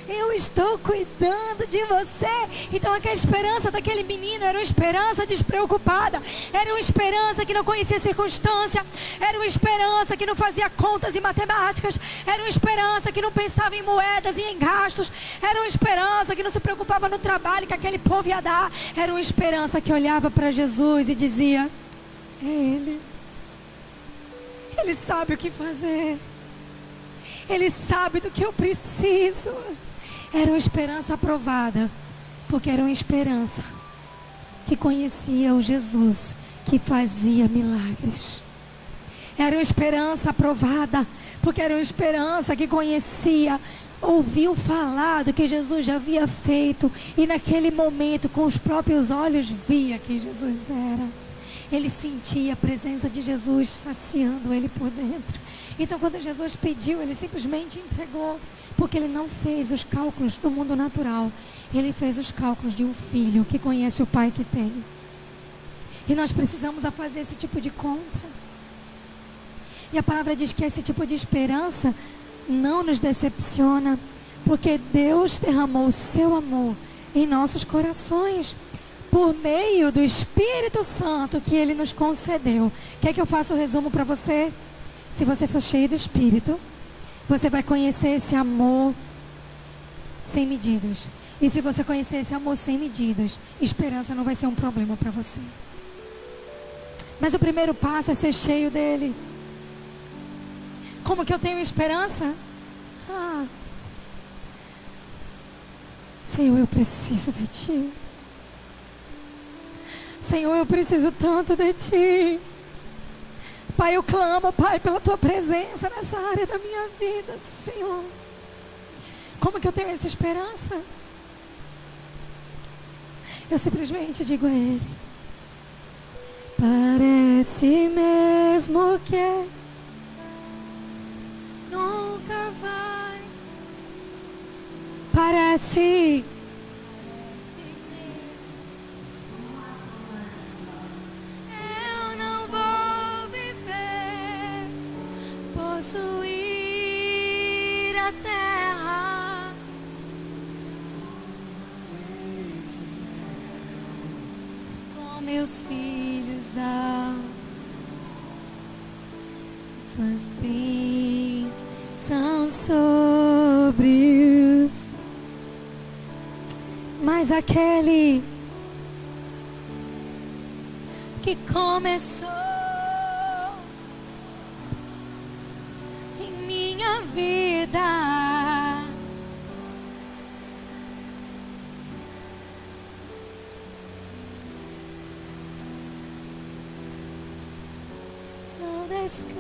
Eu estou cuidando de você. Então aquela esperança daquele menino era uma esperança despreocupada. Era uma esperança que não conhecia circunstância. Era uma esperança que não fazia contas e matemáticas. Era uma esperança que não pensava em moedas e em gastos. Era uma esperança que não se preocupava no trabalho que aquele povo ia dar. Era uma esperança que olhava para Jesus e dizia, é Ele. Ele sabe o que fazer. Ele sabe do que eu preciso. Era uma esperança aprovada, porque era uma esperança que conhecia o Jesus que fazia milagres. Era uma esperança aprovada, porque era uma esperança que conhecia, ouviu falar do que Jesus já havia feito e naquele momento, com os próprios olhos, via quem Jesus era. Ele sentia a presença de Jesus saciando ele por dentro. Então, quando Jesus pediu, ele simplesmente entregou, porque ele não fez os cálculos do mundo natural. Ele fez os cálculos de um filho que conhece o pai que tem. E nós precisamos fazer esse tipo de conta. E a palavra diz que esse tipo de esperança não nos decepciona, porque Deus derramou o seu amor em nossos corações por meio do Espírito Santo que Ele nos concedeu. Quer que eu faça o resumo para você? Se você for cheio do Espírito, você vai conhecer esse amor sem medidas. E se você conhecer esse amor sem medidas, esperança não vai ser um problema para você. Mas o primeiro passo é ser cheio dele. Como que eu tenho esperança? Senhor, eu preciso de Ti. Senhor, eu preciso tanto de Ti. Pai, eu clamo, Pai, pela Tua presença nessa área da minha vida, Senhor. Como que eu tenho essa esperança? Eu simplesmente digo a Ele, parece mesmo que nunca vai. Parece eu não vou viver, possuir a terra. Com meus filhos suas bênçãos sobre os mas aquele que começou em minha vida. Não descansará,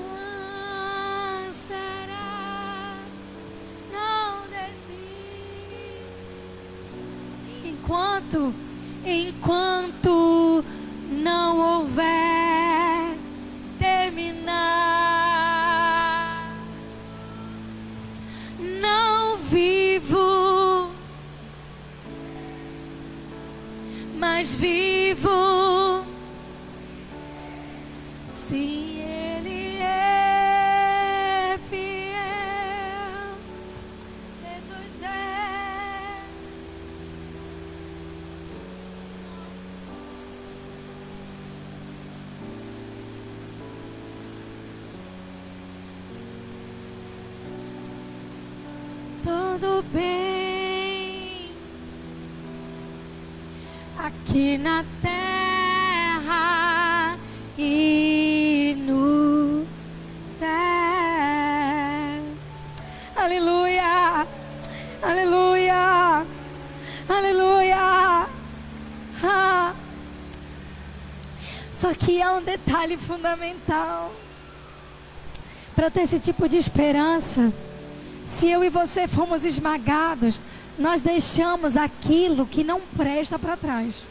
não desiste, enquanto não houver terminar. Não vivo, mas vivo se Ele é fiel. Jesus é. Tudo bem aqui na terra e nos céus. Aleluia, aleluia, aleluia. Só que há um detalhe fundamental para ter esse tipo de esperança. Se eu e você fomos esmagados, nós deixamos aquilo que não presta para trás.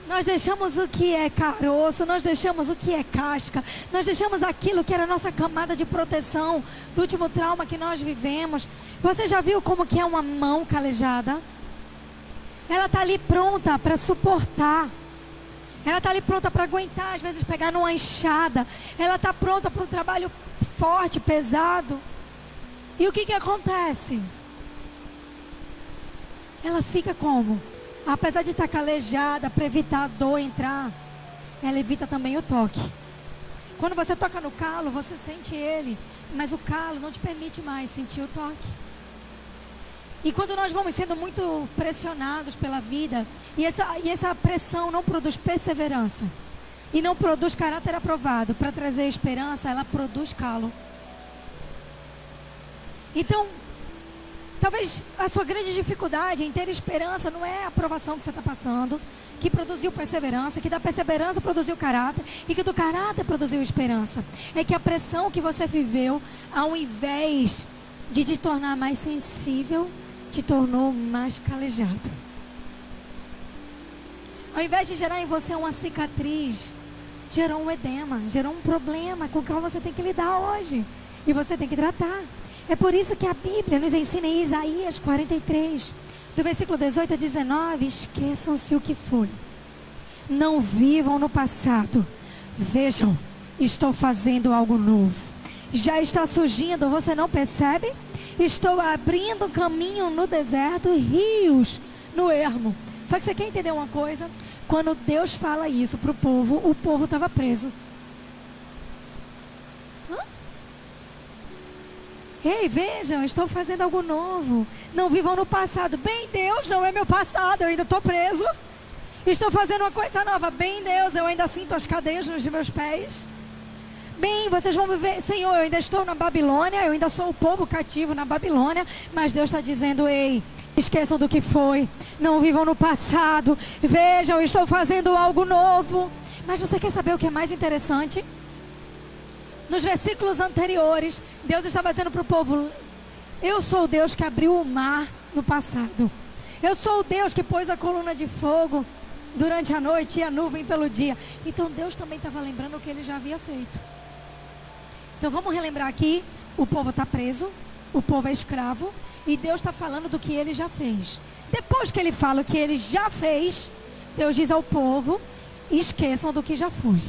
Nós deixamos o que é caroço, nós deixamos o que é casca, nós deixamos aquilo que era a nossa camada de proteção do último trauma que nós vivemos. Você já viu como que é uma mão calejada? Ela está ali pronta para suportar. Ela está ali pronta para aguentar, às vezes pegar numa enxada. Ela está pronta para um trabalho forte, pesado. E o que acontece? Ela fica como? Apesar de estar calejada, para evitar a dor entrar, ela evita também o toque. Quando você toca no calo, você sente ele, mas o calo não te permite mais sentir o toque. E quando nós vamos sendo muito pressionados pela vida, e essa pressão não produz perseverança, e não produz caráter aprovado para trazer esperança, ela produz calo. Então, talvez a sua grande dificuldade em ter esperança não é a aprovação que você está passando, que produziu perseverança, que da perseverança produziu caráter, e que do caráter produziu esperança. É que a pressão que você viveu, ao invés de te tornar mais sensível, te tornou mais calejado. Ao invés de gerar em você uma cicatriz, gerou um edema, gerou um problema com o qual você tem que lidar hoje. E você tem que tratar. É por isso que a Bíblia nos ensina em Isaías 43, do versículo 18 a 19, esqueçam-se o que foi. Não vivam no passado. Vejam, estou fazendo algo novo. Já está surgindo, você não percebe? Estou abrindo caminho no deserto e rios no ermo. Só que você quer entender uma coisa? Quando Deus fala isso para o povo estava preso. Ei, vejam, estou fazendo algo novo. Não vivam no passado. Bem, Deus, não é meu passado, eu ainda estou preso. Estou fazendo uma coisa nova. Bem, Deus, eu ainda sinto as cadeias nos meus pés. Bem, vocês vão viver, Senhor, eu ainda estou na Babilônia, eu ainda sou o povo cativo na Babilônia. Mas Deus está dizendo, ei, esqueçam do que foi. Não vivam no passado. Vejam, eu estou fazendo algo novo. Mas você quer saber o que é mais interessante? Nos versículos anteriores, Deus estava dizendo para o povo, eu sou o Deus que abriu o mar no passado. Eu sou o Deus que pôs a coluna de fogo durante a noite e a nuvem pelo dia. Então Deus também estava lembrando o que ele já havia feito. Então vamos relembrar aqui, o povo está preso, o povo é escravo, e Deus está falando do que ele já fez. Depois que ele fala o que ele já fez, Deus diz ao povo, esqueçam do que já foi.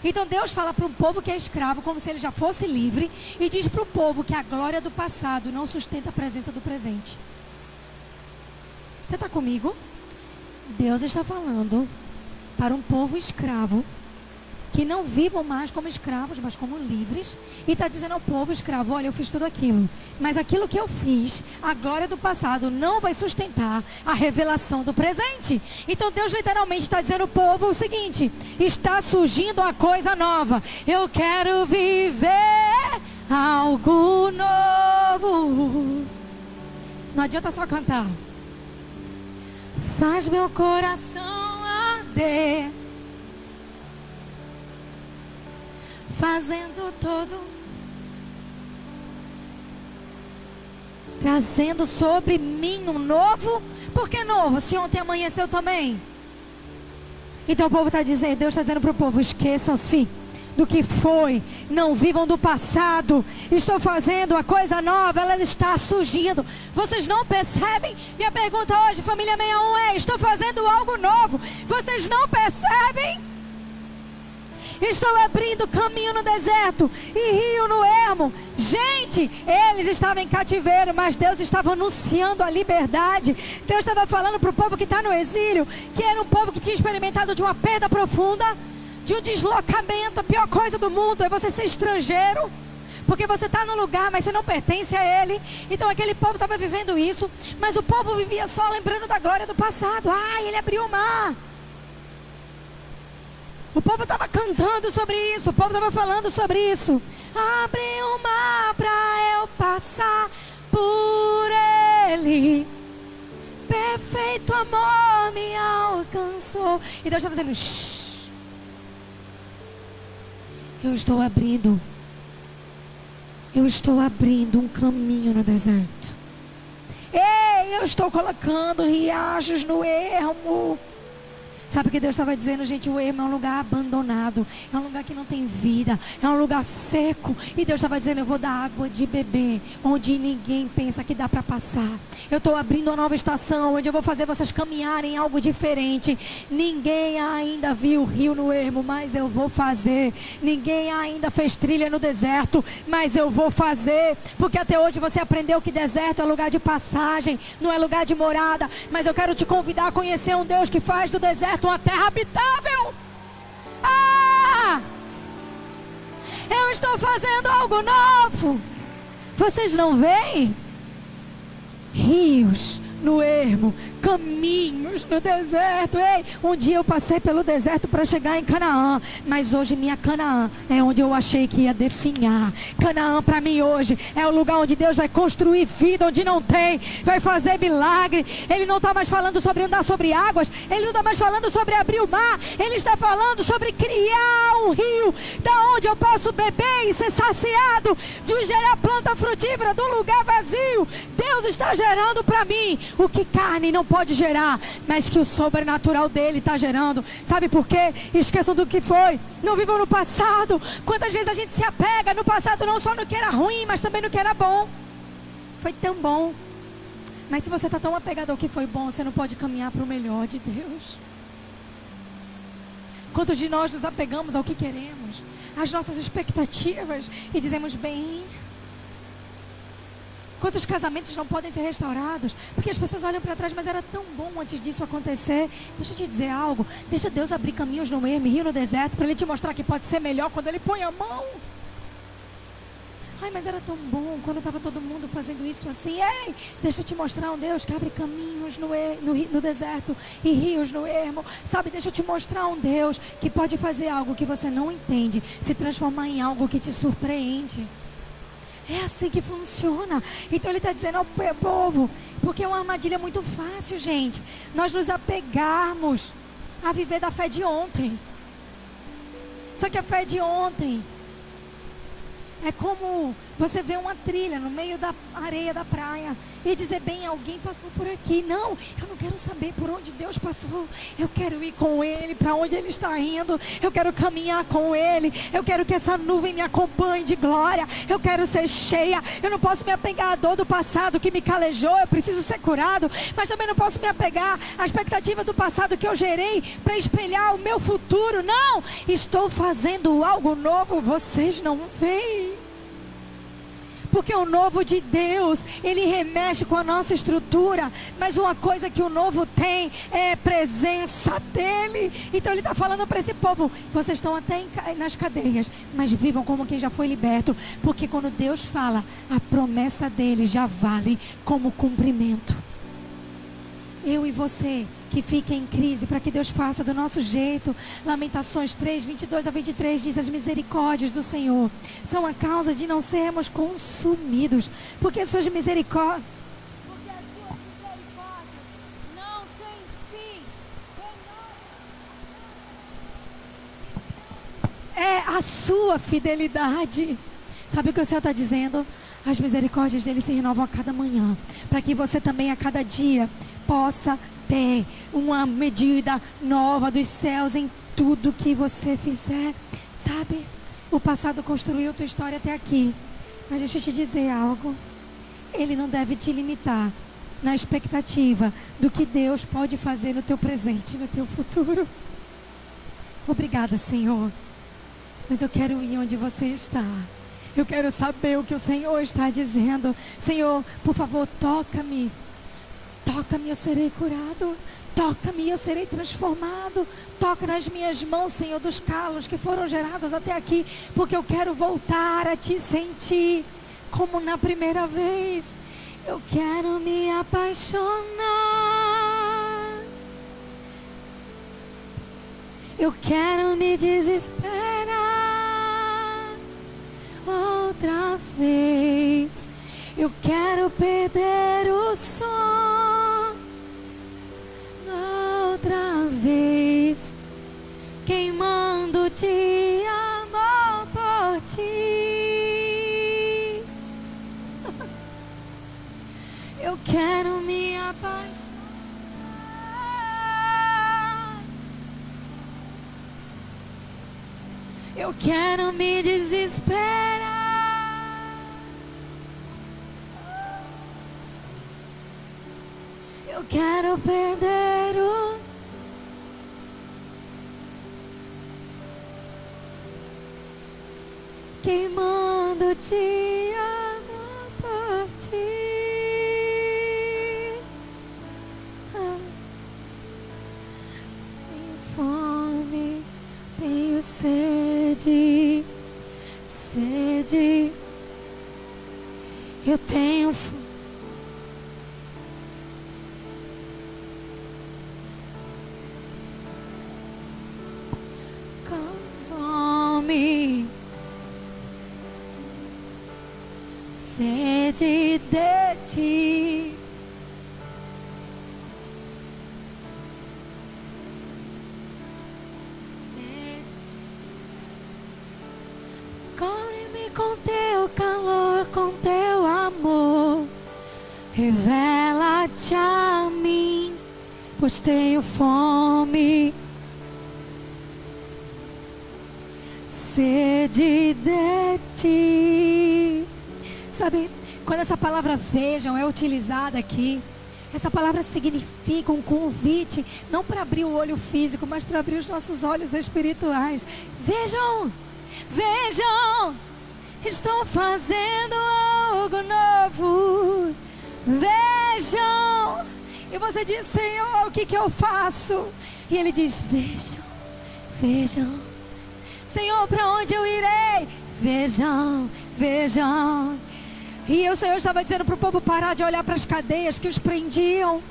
Então Deus fala para um povo que é escravo como se ele já fosse livre, e diz para o povo que a glória do passado não sustenta a presença do presente. Você está comigo? Deus está falando para um povo escravo que não vivam mais como escravos, mas como livres. E está dizendo ao povo escravo: olha, eu fiz tudo aquilo, mas aquilo que eu fiz, a glória do passado não vai sustentar a revelação do presente. Então Deus literalmente está dizendo ao povo o seguinte: está surgindo uma coisa nova. Eu quero viver algo novo. Não adianta só cantar. Faz meu coração arder, fazendo todo, trazendo sobre mim um novo. Por que novo? Se ontem amanheceu também. Então o povo está dizendo, Deus está dizendo para o povo: esqueçam-se do que foi, não vivam do passado. Estou fazendo a coisa nova, ela está surgindo. Vocês não percebem? Minha pergunta hoje, família 61, é: estou fazendo algo novo, vocês não percebem? Estou abrindo caminho no deserto e rio no ermo. Gente, eles estavam em cativeiro, mas Deus estava anunciando a liberdade. Deus estava falando para o povo que está no exílio, que era um povo que tinha experimentado de uma perda profunda, de um deslocamento. A pior coisa do mundo é você ser estrangeiro, porque você está no lugar, mas você não pertence a ele. Então aquele povo estava vivendo isso, mas o povo vivia só lembrando da glória do passado. Ele abriu o mar. O povo estava cantando sobre isso, o povo estava falando sobre isso. Abre o mar para eu passar por ele, perfeito amor me alcançou. E Deus está fazendo shh. Eu estou abrindo um caminho no deserto. Ei, eu estou colocando riachos no ermo. Sabe o que Deus estava dizendo, gente? O ermo é um lugar abandonado, é um lugar que não tem vida, é um lugar seco. E Deus estava dizendo: eu vou dar água de beber onde ninguém pensa que dá para passar. Eu estou abrindo uma nova estação, onde eu vou fazer vocês caminharem algo diferente. Ninguém ainda viu o rio no ermo, mas eu vou fazer. Ninguém ainda fez trilha no deserto, mas eu vou fazer. Porque até hoje você aprendeu que deserto é lugar de passagem, não é lugar de morada. Mas eu quero te convidar a conhecer um Deus que faz do deserto uma terra habitável. Eu estou fazendo algo novo. Vocês não veem? Rios no ermo, caminhos no deserto. Ei, um dia eu passei pelo deserto para chegar em Canaã, mas hoje minha Canaã é onde eu achei que ia definhar. Canaã para mim hoje é o lugar onde Deus vai construir vida onde não tem, vai fazer milagre. Ele não está mais falando sobre andar sobre águas, ele não está mais falando sobre abrir o mar, ele está falando sobre criar um rio, da onde eu posso beber e ser saciado, de gerar planta frutífera de um lugar vazio. Deus está gerando para mim o que carne não pode gerar, mas que o sobrenatural dele está gerando. Sabe por quê? Esqueçam do que foi, não vivam no passado. Quantas vezes a gente se apega no passado, não só no que era ruim, mas também no que era bom. Foi tão bom, mas se você está tão apegado ao que foi bom, você não pode caminhar para o melhor de Deus. Quantos de nós nos apegamos ao que queremos, às nossas expectativas, e dizemos: bem, quantos casamentos não podem ser restaurados porque as pessoas olham para trás, mas era tão bom antes disso acontecer. Deixa eu te dizer algo: deixa Deus abrir caminhos no ermo, rio no deserto, para Ele te mostrar que pode ser melhor quando Ele põe a mão. Mas era tão bom quando estava todo mundo fazendo isso assim. Ei, deixa eu te mostrar um Deus que abre caminhos no deserto e rios no ermo. Sabe, deixa eu te mostrar um Deus que pode fazer algo que você não entende se transformar em algo que te surpreende. É assim que funciona. Então ele está dizendo ao povo, porque é uma armadilha muito fácil, gente, nós nos apegarmos a viver da fé de ontem. Só que a fé de ontem é como você vê uma trilha no meio da areia da praia e dizer: bem, alguém passou por aqui. Não, eu não quero saber por onde Deus passou. Eu quero ir com Ele para onde Ele está indo. Eu quero caminhar com Ele. Eu quero que essa nuvem me acompanhe de glória. Eu quero ser cheia. Eu não posso me apegar à dor do passado que me calejou. Eu preciso ser curado. Mas também não posso me apegar à expectativa do passado que eu gerei para espelhar o meu futuro. Não, estou fazendo algo novo. Vocês não veem. Porque o novo de Deus, ele remexe com a nossa estrutura, mas uma coisa que o novo tem é presença dele. Então ele está falando para esse povo: vocês estão até nas cadeias, mas vivam como quem já foi liberto, porque quando Deus fala, a promessa dele já vale como cumprimento. Eu e você que fica em crise, para que Deus faça do nosso jeito. Lamentações 3, 22 a 23 diz: as misericórdias do Senhor são a causa de não sermos consumidos, porque as suas misericórdias não têm fim. É a sua fidelidade. Sabe o que o Senhor está dizendo? As misericórdias dele se renovam a cada manhã, para que você também a cada dia possa ter uma medida nova dos céus em tudo que você fizer. Sabe, o passado construiu tua história até aqui, mas deixa eu te dizer algo: ele não deve te limitar na expectativa do que Deus pode fazer no teu presente, no teu futuro. Obrigada, Senhor, mas eu quero ir onde você está. Eu quero saber o que o Senhor está dizendo. Senhor, por favor, toca-me. Toca-me, eu serei curado. Toca-me, eu serei transformado. Toca nas minhas mãos, Senhor, dos calos que foram gerados até aqui, porque eu quero voltar a te sentir como na primeira vez. Eu quero me apaixonar. Eu quero me desesperar outra vez. Eu quero perder o som outra vez, queimando de amor por ti. Eu quero me apaixonar. Eu quero me desesperar. Eu quero perder o... queimando de amor por ti. Tenho fome, tenho sede, sede. Eu tenho fome. Sede de ti. Cobre-me com teu calor, com teu amor. Revela-te a mim, pois tenho fome. Sede de ti. Sabe, quando essa palavra vejam é utilizada aqui, essa palavra significa um convite, não para abrir o olho físico, mas para abrir os nossos olhos espirituais. Vejam, vejam, estou fazendo algo novo. Vejam. E você diz: Senhor, o que eu faço? E ele diz: vejam, vejam. Senhor, para onde eu irei? Vejam, vejam. E o Senhor estava dizendo para o povo parar de olhar para as cadeias que os prendiam.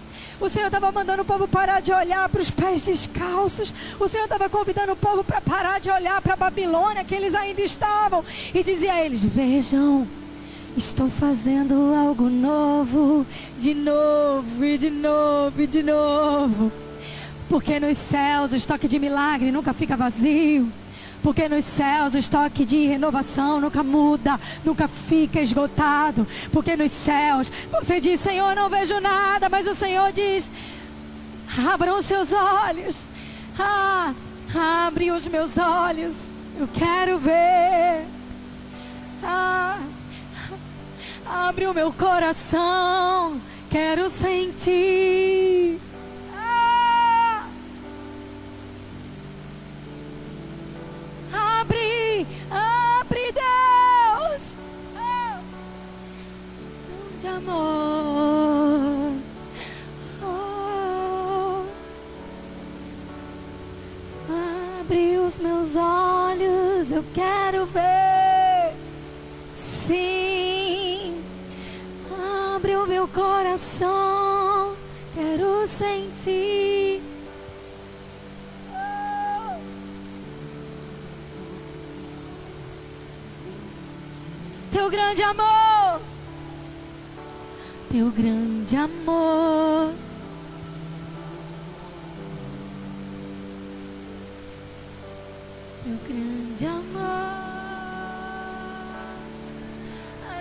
O Senhor estava mandando o povo parar de olhar para os pés descalços. O Senhor estava convidando o povo para parar de olhar para a Babilônia, que eles ainda estavam. E dizia a eles: vejam, estou fazendo algo novo. De novo, e de novo, e de novo. Porque nos céus o estoque de milagre nunca fica vazio. Porque nos céus o estoque de renovação nunca muda, nunca fica esgotado. Porque nos céus você diz: Senhor, não vejo nada. Mas o Senhor diz: abram os seus olhos. Abre os meus olhos. Eu quero ver. Abre o meu coração. Quero sentir. Abre, Deus. grande amor. Abre os meus olhos, eu quero ver. Sim, abre o meu coração, quero sentir. Teu grande amor, teu grande amor. Teu grande amor,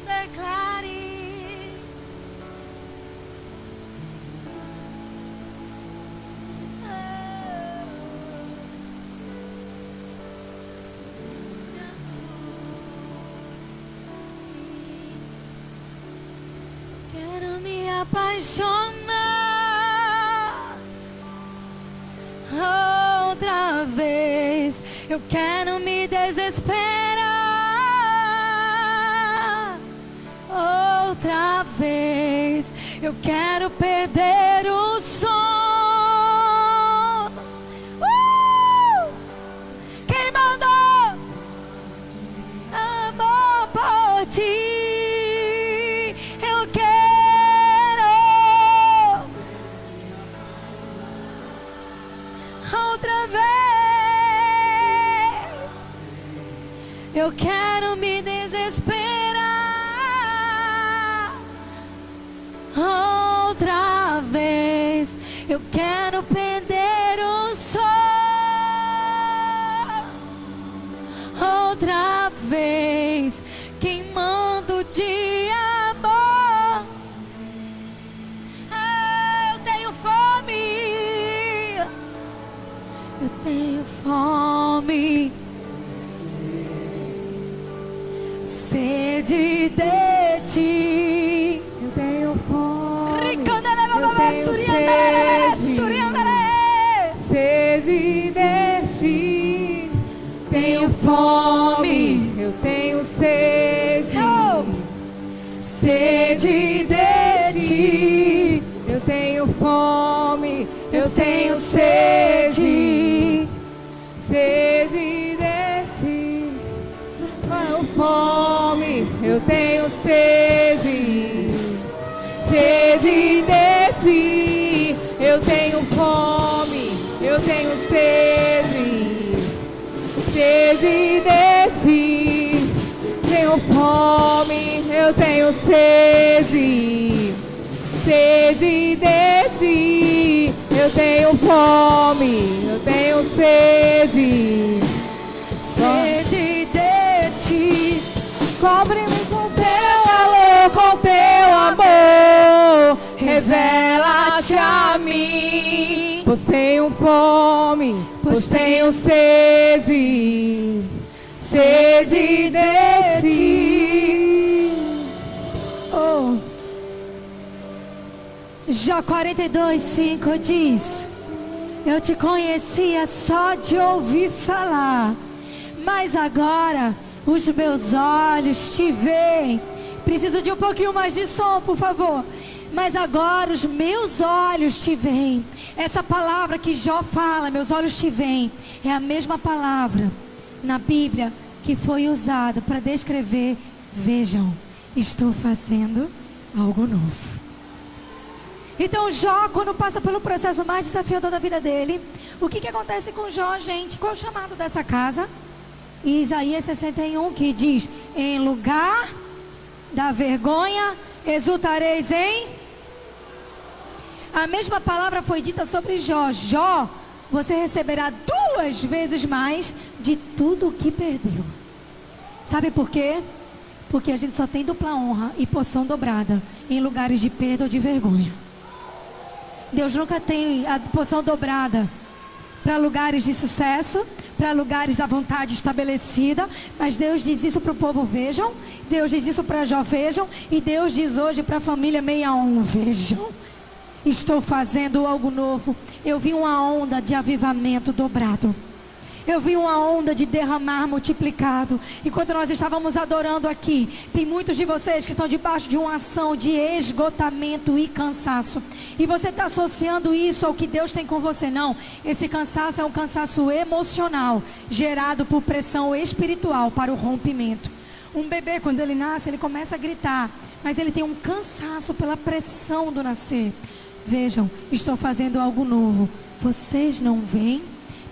declare. Quero me apaixonar outra vez. Eu quero me desesperar outra vez. Eu quero perder o sono. Quem mandou amor por ti? Eu quero outra vez. Eu quero me desesperar outra vez. Eu quero perder o sono outra vez. Queimando de amor. Eu tenho fome. Eu tenho fome. Sede de ti. Eu tenho fome. Eu tenho sede de ti. Tenho fome. Eu tenho sede. Sede de ti. Eu tenho fome. Eu tenho sede. Sede de ti. Tenho fome. Eu tenho sede. Sede de ti. Eu tenho fome. Eu tenho sede. Sede de ti. Tenho fome. Eu tenho sede. Sede de ti. Eu tenho fome. Eu tenho sede. Sede de ti. Cobre-me com teu calor, com teu amor. Revela-te a mim. Pois tenho fome, pois tenho sede. Sede de ti. Oh. Jó 42:5 diz: eu te conhecia só de ouvir falar, mas agora os meus olhos te veem. Preciso de um pouquinho mais de som, por favor. Mas agora os meus olhos te veem. Essa palavra que Jó fala, meus olhos te veem, é a mesma palavra na Bíblia que foi usada para descrever: vejam, estou fazendo algo novo. Então Jó, quando passa pelo processo mais desafiador da vida dele, o que acontece com Jó, gente? Qual é o chamado dessa casa? Isaías 61, que diz: em lugar da vergonha exultareis em... A mesma palavra foi dita sobre Jó. Jó, você receberá 2 vezes mais de tudo o que perdeu. Sabe por quê? Porque a gente só tem dupla honra e porção dobrada em lugares de perda ou de vergonha. Deus nunca tem a porção dobrada para lugares de sucesso, para lugares da vontade estabelecida. Mas Deus diz isso para o povo, vejam. Deus diz isso para Jó, vejam. E Deus diz hoje para a família 61, vejam. Estou fazendo algo novo. Eu vi uma onda de avivamento dobrado. Eu vi uma onda de derramar multiplicado. Enquanto nós estávamos adorando aqui, tem muitos de vocês que estão debaixo de uma ação de esgotamento e cansaço. E você está associando isso ao que Deus tem com você. Não, esse cansaço é um cansaço emocional, gerado por pressão espiritual para o rompimento. Um bebê, quando ele nasce, ele começa a gritar, mas ele tem um cansaço pela pressão do nascer. Vejam, estou fazendo algo novo. Vocês não veem?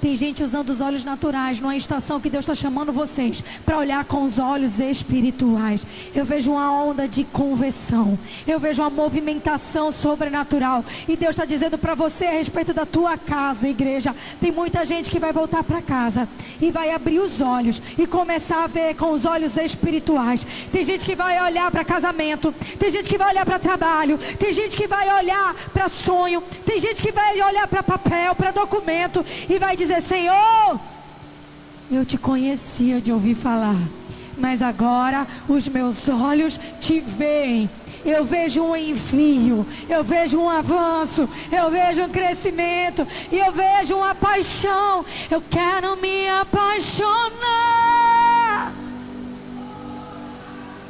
Tem gente usando os olhos naturais numa estação que Deus está chamando vocês para olhar com os olhos espirituais. Eu vejo uma onda de conversão. Eu vejo uma movimentação sobrenatural. E Deus está dizendo para você a respeito da tua casa, igreja. Tem muita gente que vai voltar para casa e vai abrir os olhos e começar a ver com os olhos espirituais. Tem gente que vai olhar para casamento. Tem gente que vai olhar para trabalho. Tem gente que vai olhar para sonho. Tem gente que vai olhar para papel, para documento e vai dizer: Senhor, eu te conhecia de ouvir falar, mas agora os meus olhos te veem. Eu vejo um envio, eu vejo um avanço, eu vejo um crescimento e eu vejo uma paixão. Eu quero me apaixonar.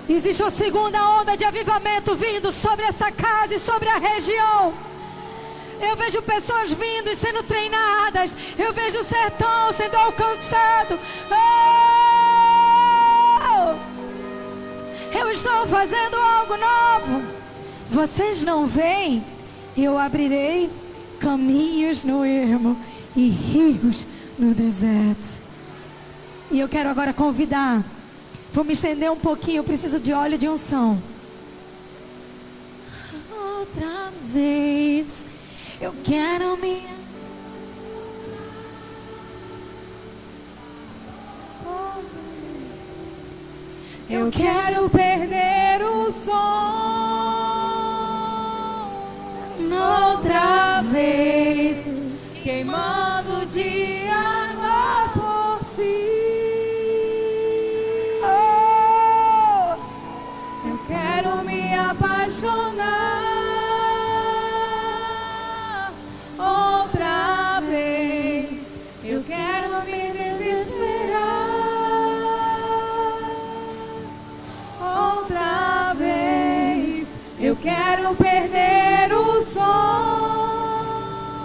Existe uma segunda onda de avivamento vindo sobre essa casa e sobre a região. Eu vejo pessoas vindo e sendo treinadas. Eu vejo o sertão sendo alcançado. Oh! Eu estou fazendo algo novo. Vocês não veem? Eu abrirei caminhos no ermo e rios no deserto. E eu quero agora convidar. Vou me estender um pouquinho. Eu preciso de óleo de unção. Outra vez. Eu quero me... Eu quero perder o som outra vez, queimando de água por ti. Oh, eu quero me apaixonar. Eu quero me desesperar outra vez. Eu quero perder o som.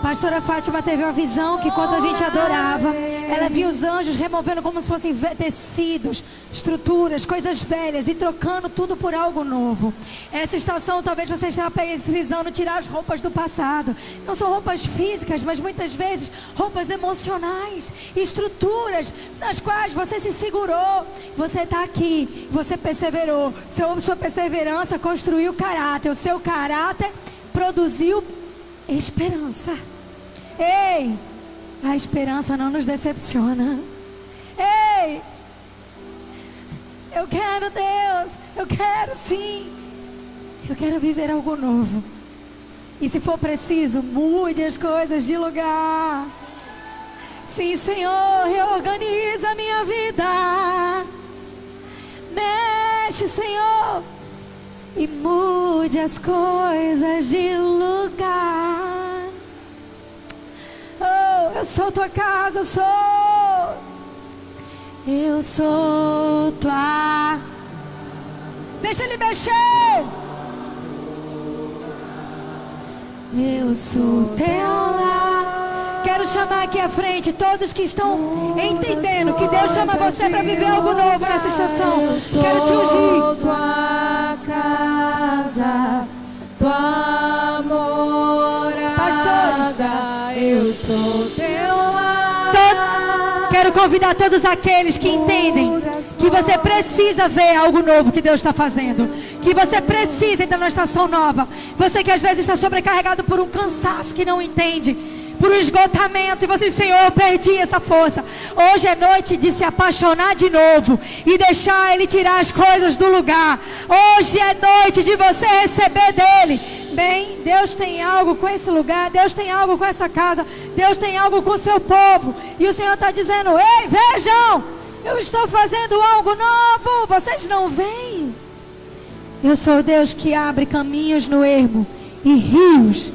Pastora Fátima teve uma visão que quando a gente adorava, ela via os anjos removendo como se fossem tecidos, estruturas, coisas velhas e trocando tudo por algo novo. Essa estação talvez você esteja precisando tirar as roupas do passado. Não são roupas físicas, mas muitas vezes roupas emocionais, estruturas nas quais você se segurou. Você está aqui, você perseverou. Sua perseverança construiu caráter. O seu caráter produziu esperança. Ei, a esperança não nos decepciona. Ei, eu quero Deus, eu quero sim. Eu quero viver algo novo. E se for preciso, mude as coisas de lugar. Sim, Senhor, reorganiza a minha vida. Mexe, Senhor, e mude as coisas de lugar. Oh, eu sou tua casa, eu sou tua. Deixa ele mexer. Eu sou teu lar. Quero chamar aqui à frente todos que estão entendendo que Deus chama você para viver algo novo nessa estação. Quero te ungir. Tua casa, tua morada. Pastores, eu sou teu lar. Quero convidar todos aqueles que entendem que você precisa ver algo novo que Deus está fazendo, que você precisa entrar numa estação nova. Você que às vezes está sobrecarregado por um cansaço que não entende, por um esgotamento, e você, Senhor, eu perdi essa força. Hoje é noite de se apaixonar de novo e deixar Ele tirar as coisas do lugar. Hoje é noite de você receber dEle. Bem, Deus tem algo com esse lugar, Deus tem algo com essa casa, Deus tem algo com o seu povo. E o Senhor está dizendo: ei, vejam, eu estou fazendo algo novo, vocês não veem? Eu sou o Deus que abre caminhos no ermo e rios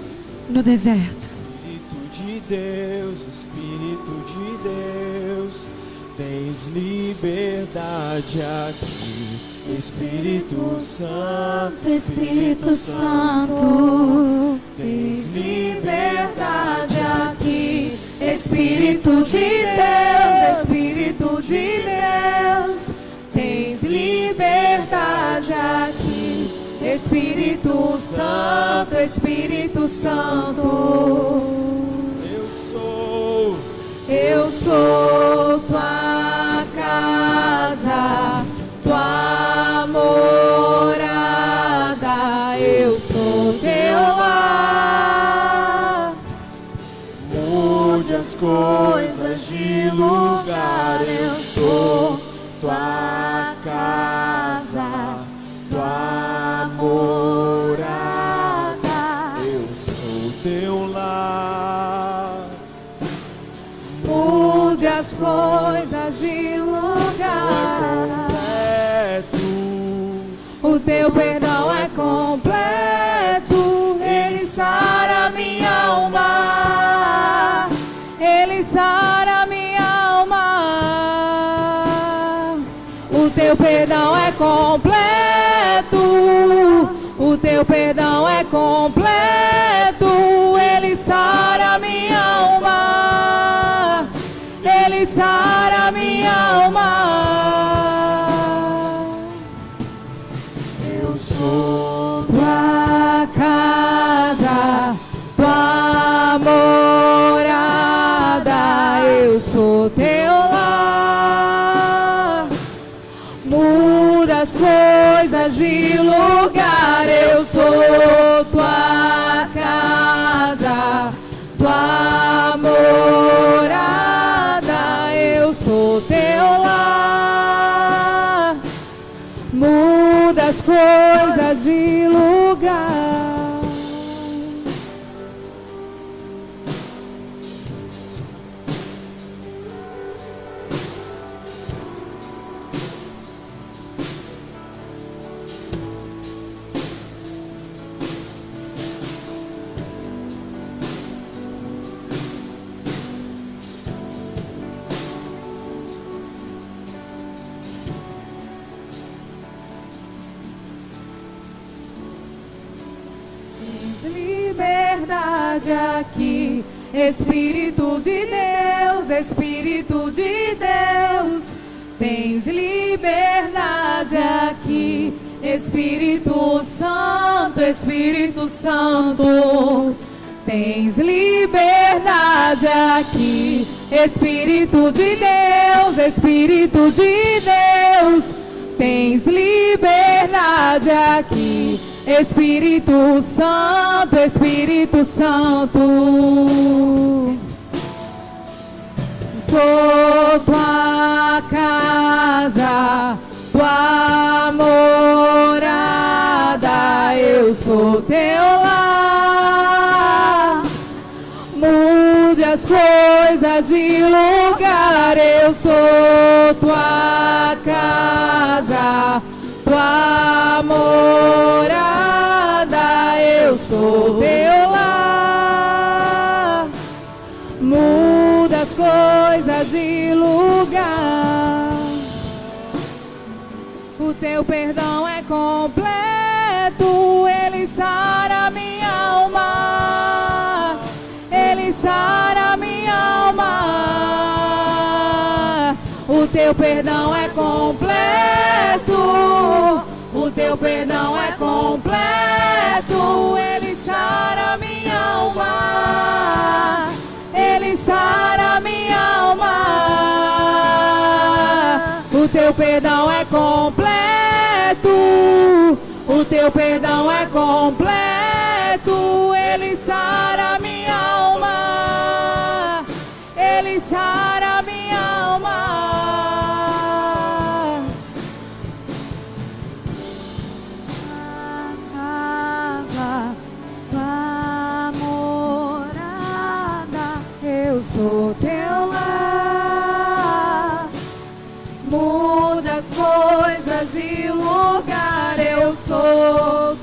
no deserto. Espírito de Deus, Espírito de Deus, Tens liberdade aqui, Espírito Santo, Espírito Santo. Tens liberdade aqui, Espírito de Deus, Espírito de Deus. Tens liberdade aqui, Espírito Santo, Espírito Santo. Eu sou tua casa, tua morada, eu sou teu lar. Mude as coisas de lugar, eu sou tua casa, tua morada, eu sou teu lar. Mude as coisas de lugar. O teu perdão é completo. Ele sara minha alma. Ele sara minha alma. O teu perdão é completo. O teu perdão é completo. Ele sara minha alma. Ele sara minha alma. Eu sou tua casa, tua morada, eu sou teu lar. Muda as coisas de lugar, eu sou tua casa, tua morada, eu sou teu lar. Muda as coisas de lugar. Liberdade aqui, Espírito de Deus, Espírito de Deus. Tens liberdade aqui, Espírito Santo, Espírito Santo. Tens liberdade aqui, Espírito de Deus, Espírito de Deus. Tens liberdade aqui, Espírito Santo, Espírito Santo. Sou tua casa, tua morada, eu sou teu lar. Mude as coisas de lugar, eu sou tua casa, tua morada, eu sou teu lar. Muda as coisas de lugar. O teu perdão é completo, ele sara minha alma. Ele sara minha alma. O teu perdão é completo. O teu perdão é completo. Ele sara minha alma. Ele sara minha alma. O teu perdão é completo. O teu perdão é completo. Ele sara minha alma. Ele sara minha alma. Casa, tua morada, eu sou teu lar. Muda as coisas de lugar, eu sou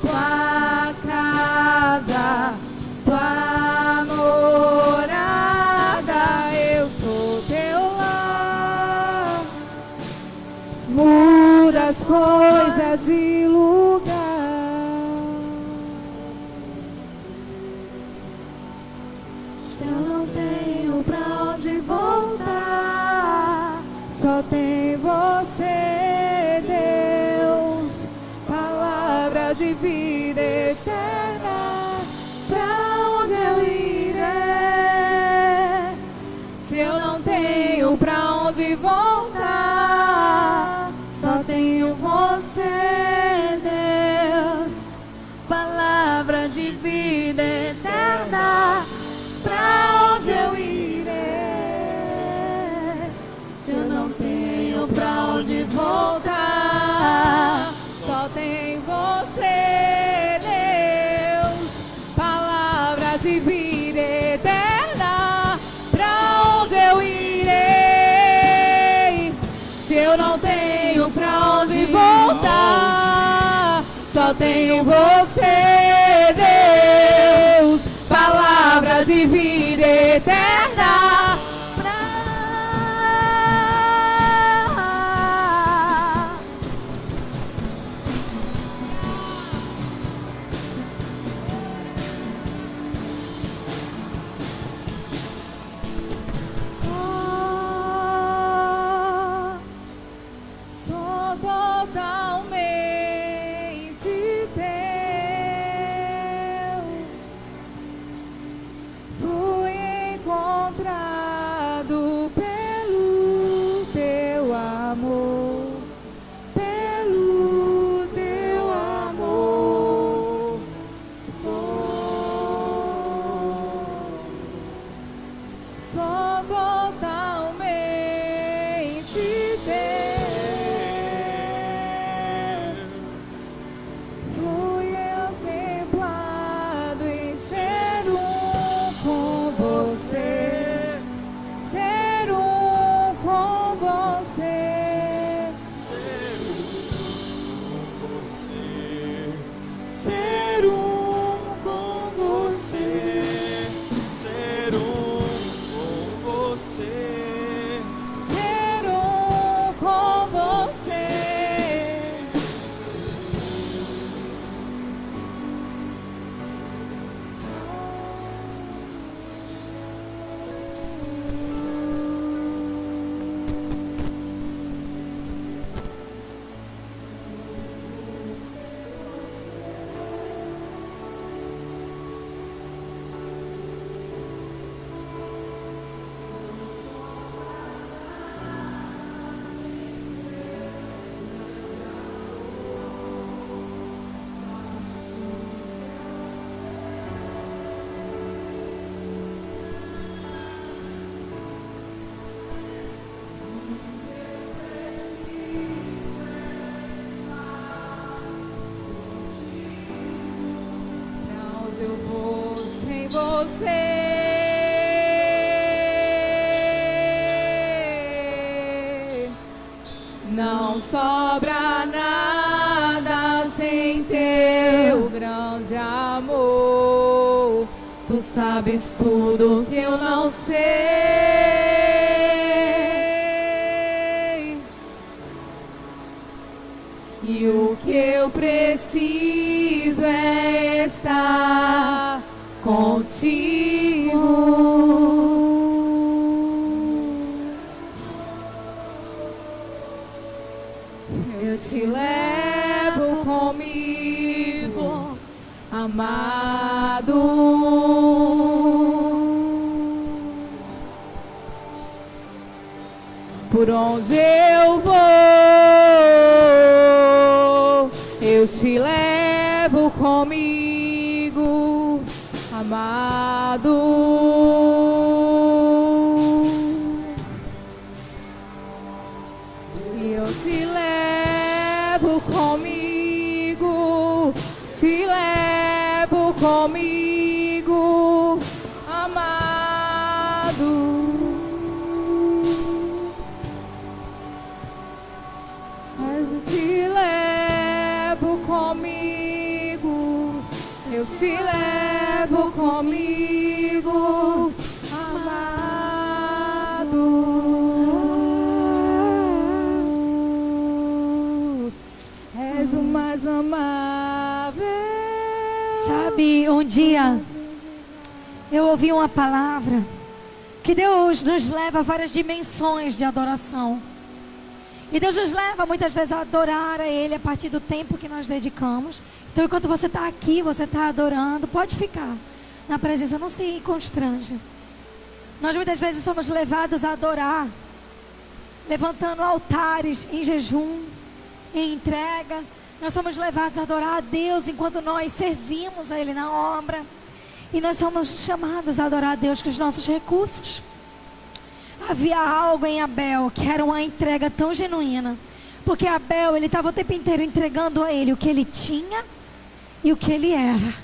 eterna, pra onde eu irei? Se eu não tenho pra onde voltar, só tenho você, Deus. Palavra de vida eterna, pra onde eu irei? Se eu não tenho pra onde voltar, só tem você, Deus. Palavra de vida eterna, pra onde eu irei? Se eu não tenho pra onde voltar, só tenho você, Deus. Palavra de vida eterna, sou totalmente teu. Fui encontrado pelo teu amor, pelo teu amor. Sou totalmente teu. Fui contemplado em ser um com você, ser um com você. Ser um com você, ser um com você, Ser um com você. Pra onde eu vou sem você? Não sobra nada sem teu grande amor. Tu sabes tudo que eu não sei. E o que eu preciso é estar contigo. Eu te levo comigo, amado. Por onde eu vou, eu te levo comigo, amado. E eu te levo comigo, te levo comigo, amado. Mas eu te levo comigo, eu te levo comigo, amado. És o mais amável. Sabe, um dia eu ouvi uma palavra que Deus nos leva a várias dimensões de adoração. E Deus nos leva muitas vezes a adorar a Ele a partir do tempo que nós dedicamos. Então, enquanto você está aqui, você está adorando, pode ficar na presença, não se constrange. Nós muitas vezes somos levados a adorar, levantando altares em jejum, em entrega. Nós somos levados a adorar a Deus enquanto nós servimos a Ele na obra. E nós somos chamados a adorar a Deus com os nossos recursos. Havia algo em Abel que era uma entrega tão genuína. Porque Abel, ele estava o tempo inteiro entregando a ele o que ele tinha e o que ele era.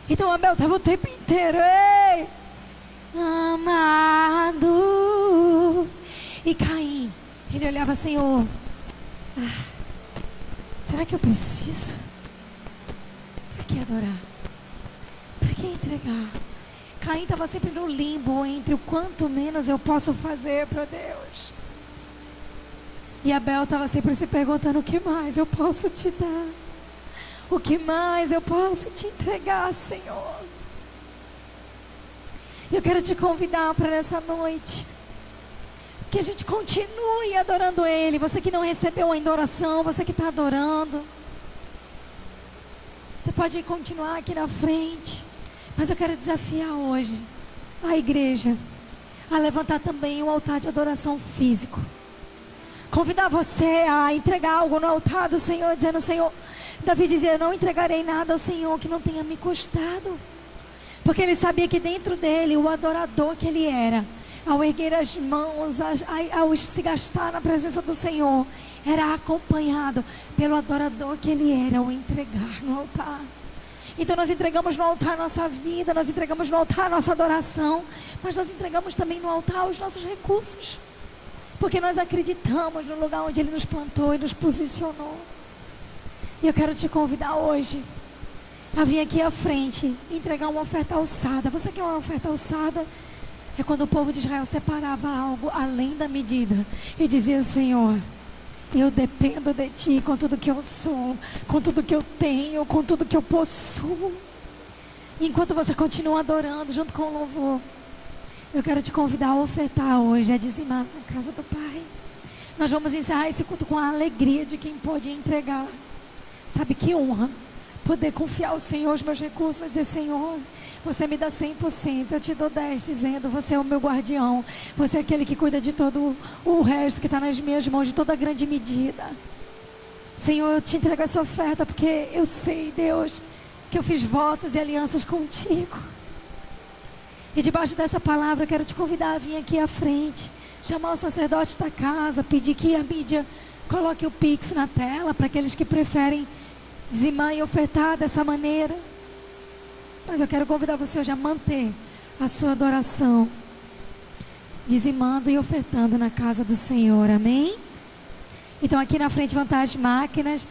Então Abel estava o tempo inteiro, ei, amado. E Caim, ele olhava, Senhor, será que eu preciso? Para que adorar? Para que entregar? Caim estava sempre no limbo entre o quanto menos eu posso fazer para Deus. E Abel estava sempre se perguntando: o que mais eu posso te dar? O que mais eu posso te entregar, Senhor? Eu quero te convidar para essa noite que a gente continue adorando Ele. Você que não recebeu ainda oração, você que está adorando, você pode continuar aqui na frente. Mas eu quero desafiar hoje a igreja a levantar também um altar de adoração físico. Convidar você a entregar algo no altar do Senhor, dizendo: Senhor, Davi dizia: eu não entregarei nada ao Senhor que não tenha me custado. Porque ele sabia que dentro dele, o adorador que ele era, ao erguer as mãos, ao se gastar na presença do Senhor, era acompanhado pelo adorador que ele era, ao entregar no altar. Então nós entregamos no altar a nossa vida, nós entregamos no altar a nossa adoração, mas nós entregamos também no altar os nossos recursos, porque nós acreditamos no lugar onde Ele nos plantou e nos posicionou. E eu quero te convidar hoje a vir aqui à frente e entregar uma oferta alçada. Você quer uma oferta alçada? É quando o povo de Israel separava algo além da medida e dizia: Senhor, eu dependo de Ti com tudo que eu sou, com tudo que eu tenho, com tudo que eu possuo. E enquanto você continua adorando junto com o louvor, eu quero te convidar a ofertar hoje, a dizimar na casa do Pai. Nós vamos encerrar esse culto com a alegria de quem pode entregar. Sabe que honra poder confiar ao Senhor os meus recursos e dizer: Senhor, você me dá 100%, eu te dou 10%, dizendo: você é o meu guardião, você é aquele que cuida de todo o resto que está nas minhas mãos, de toda a grande medida. Senhor, eu te entrego essa oferta porque eu sei, Deus, que eu fiz votos e alianças contigo. E debaixo dessa palavra eu quero te convidar a vir aqui à frente, chamar o sacerdote da casa, pedir que a mídia coloque o Pix na tela para aqueles que preferem dizimar e ofertar dessa maneira. Mas eu quero convidar você hoje a manter a sua adoração, dizimando e ofertando na casa do Senhor, amém? Então aqui na frente vão estar as máquinas,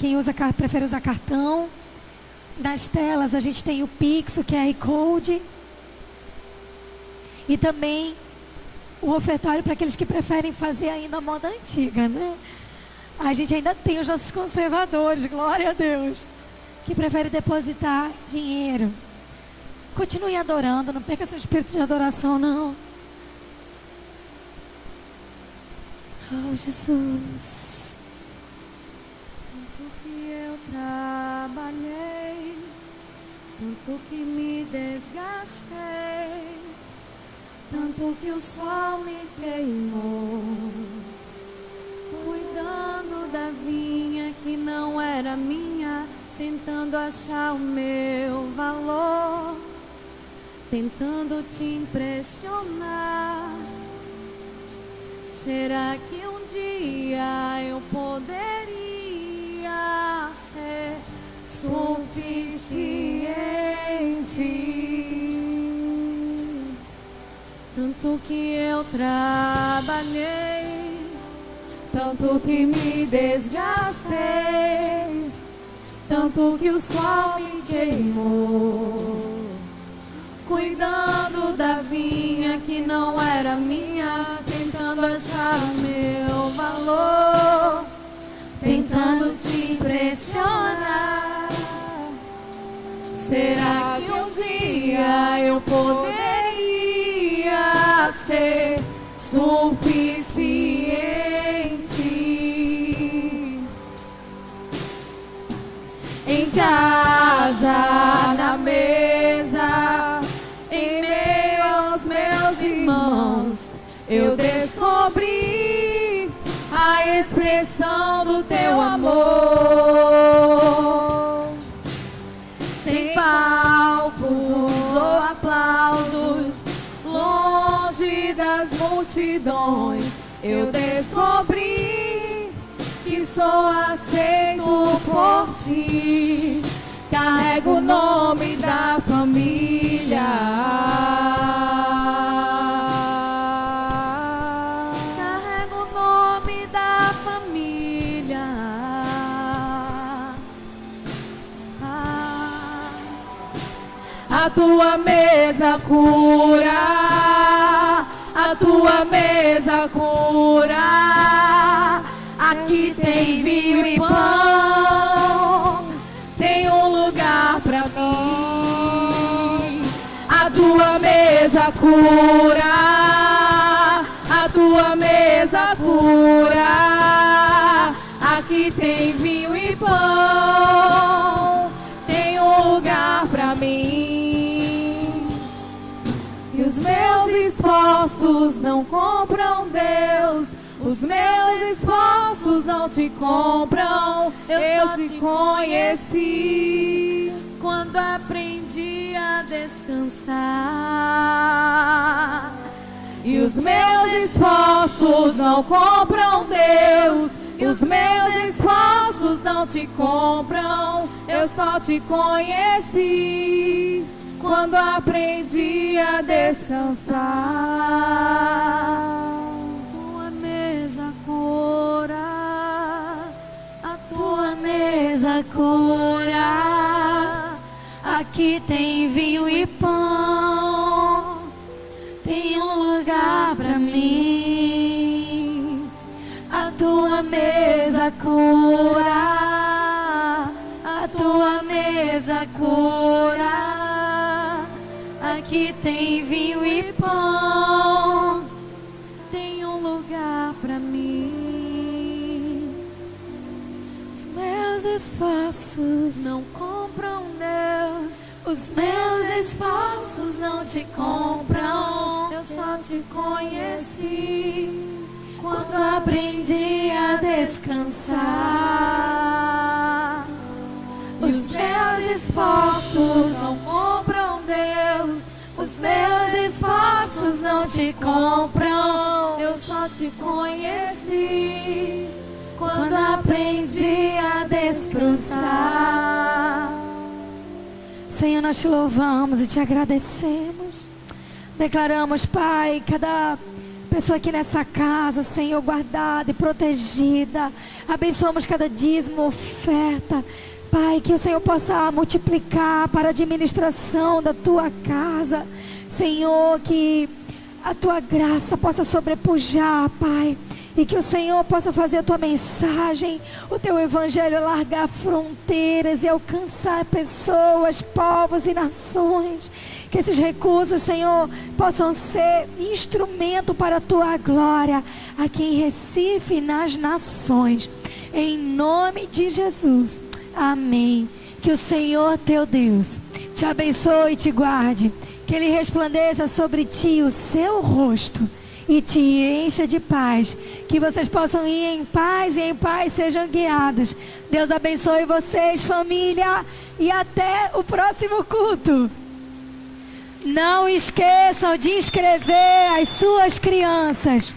quem prefere usar cartão. Nas telas a gente tem o Pix, o QR Code. E também o ofertório para aqueles que preferem fazer ainda a moda antiga, né? A gente ainda tem os nossos conservadores, glória a Deus, que preferem depositar dinheiro. Continue adorando, não perca seu espírito de adoração, não. Oh, Jesus. Tanto que eu trabalhei, tanto que me desgastei, tanto que o sol me queimou, cuidando da vinha que não era minha, tentando achar o meu valor, tentando te impressionar. Será que um dia eu poderia ser suficiente? Tanto que eu trabalhei, tanto que me desgastei, tanto que o sol me queimou, cuidando da vinha que não era minha, tentando achar o meu valor, tentando te impressionar. Será que um dia eu poderia ser suficiente? extensão do teu amor. Sem palcos ou aplausos, longe das multidões, eu descobri que sou aceito por ti. Carrego o nome da família. Carrego o nome da família. A tua mesa cura, a tua mesa cura. Aqui tem vinho e pão, tem um lugar pra mim. A tua mesa cura, a tua mesa cura. Aqui tem vinho e pão, tem um lugar pra mim. E os meus esforços não compram Deus, os meus esforços não te compram. Eu te conheci quando aprendi a descansar. E os meus esforços não compram Deus, e os meus esforços não te compram. Eu só te conheci quando aprendi a descansar. Tua mesa cura, a tua mesa cura. Aqui tem vinho e pão, tem um lugar pra mim. A tua mesa cura, a tua mesa cura. Aqui tem vinho e pão, tem um lugar pra mim. Os meus esforços não compram Deus, os meus esforços não te compram. Eu só te conheci quando aprendi a descansar. Os meus esforços não compram Deus, os meus esforços não te compram. Eu só te conheci quando aprendi a descansar. Senhor, nós te louvamos e te agradecemos. Declaramos, Pai, cada pessoa aqui nessa casa, Senhor, guardada e protegida. Abençoamos cada dízimo, oferta. Pai, que o Senhor possa multiplicar para a administração da tua casa. Senhor, que a tua graça possa sobrepujar, Pai. E que o Senhor possa fazer a tua mensagem, o teu evangelho largar fronteiras e alcançar pessoas, povos e nações. Que esses recursos, Senhor, possam ser instrumento para a tua glória aqui em Recife e nas nações. Em nome de Jesus. Amém. Que o Senhor teu Deus te abençoe e te guarde. Que Ele resplandeça sobre ti o seu rosto e te encha de paz. Que vocês possam ir em paz e em paz sejam guiados. Deus abençoe vocês, família. E até o próximo culto. Não esqueçam de inscrever as suas crianças.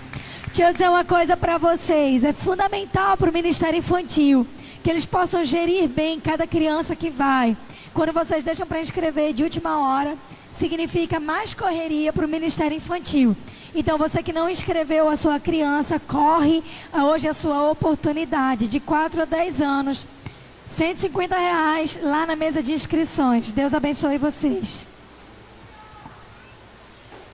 Deixa eu dizer uma coisa para vocês. É fundamental para o Ministério Infantil que eles possam gerir bem cada criança que vai. Quando vocês deixam para inscrever de última hora, significa mais correria para o Ministério Infantil. Então você que não inscreveu a sua criança, corre, hoje é a sua oportunidade, de 4 a 10 anos, R$150 lá na mesa de inscrições. Deus abençoe vocês.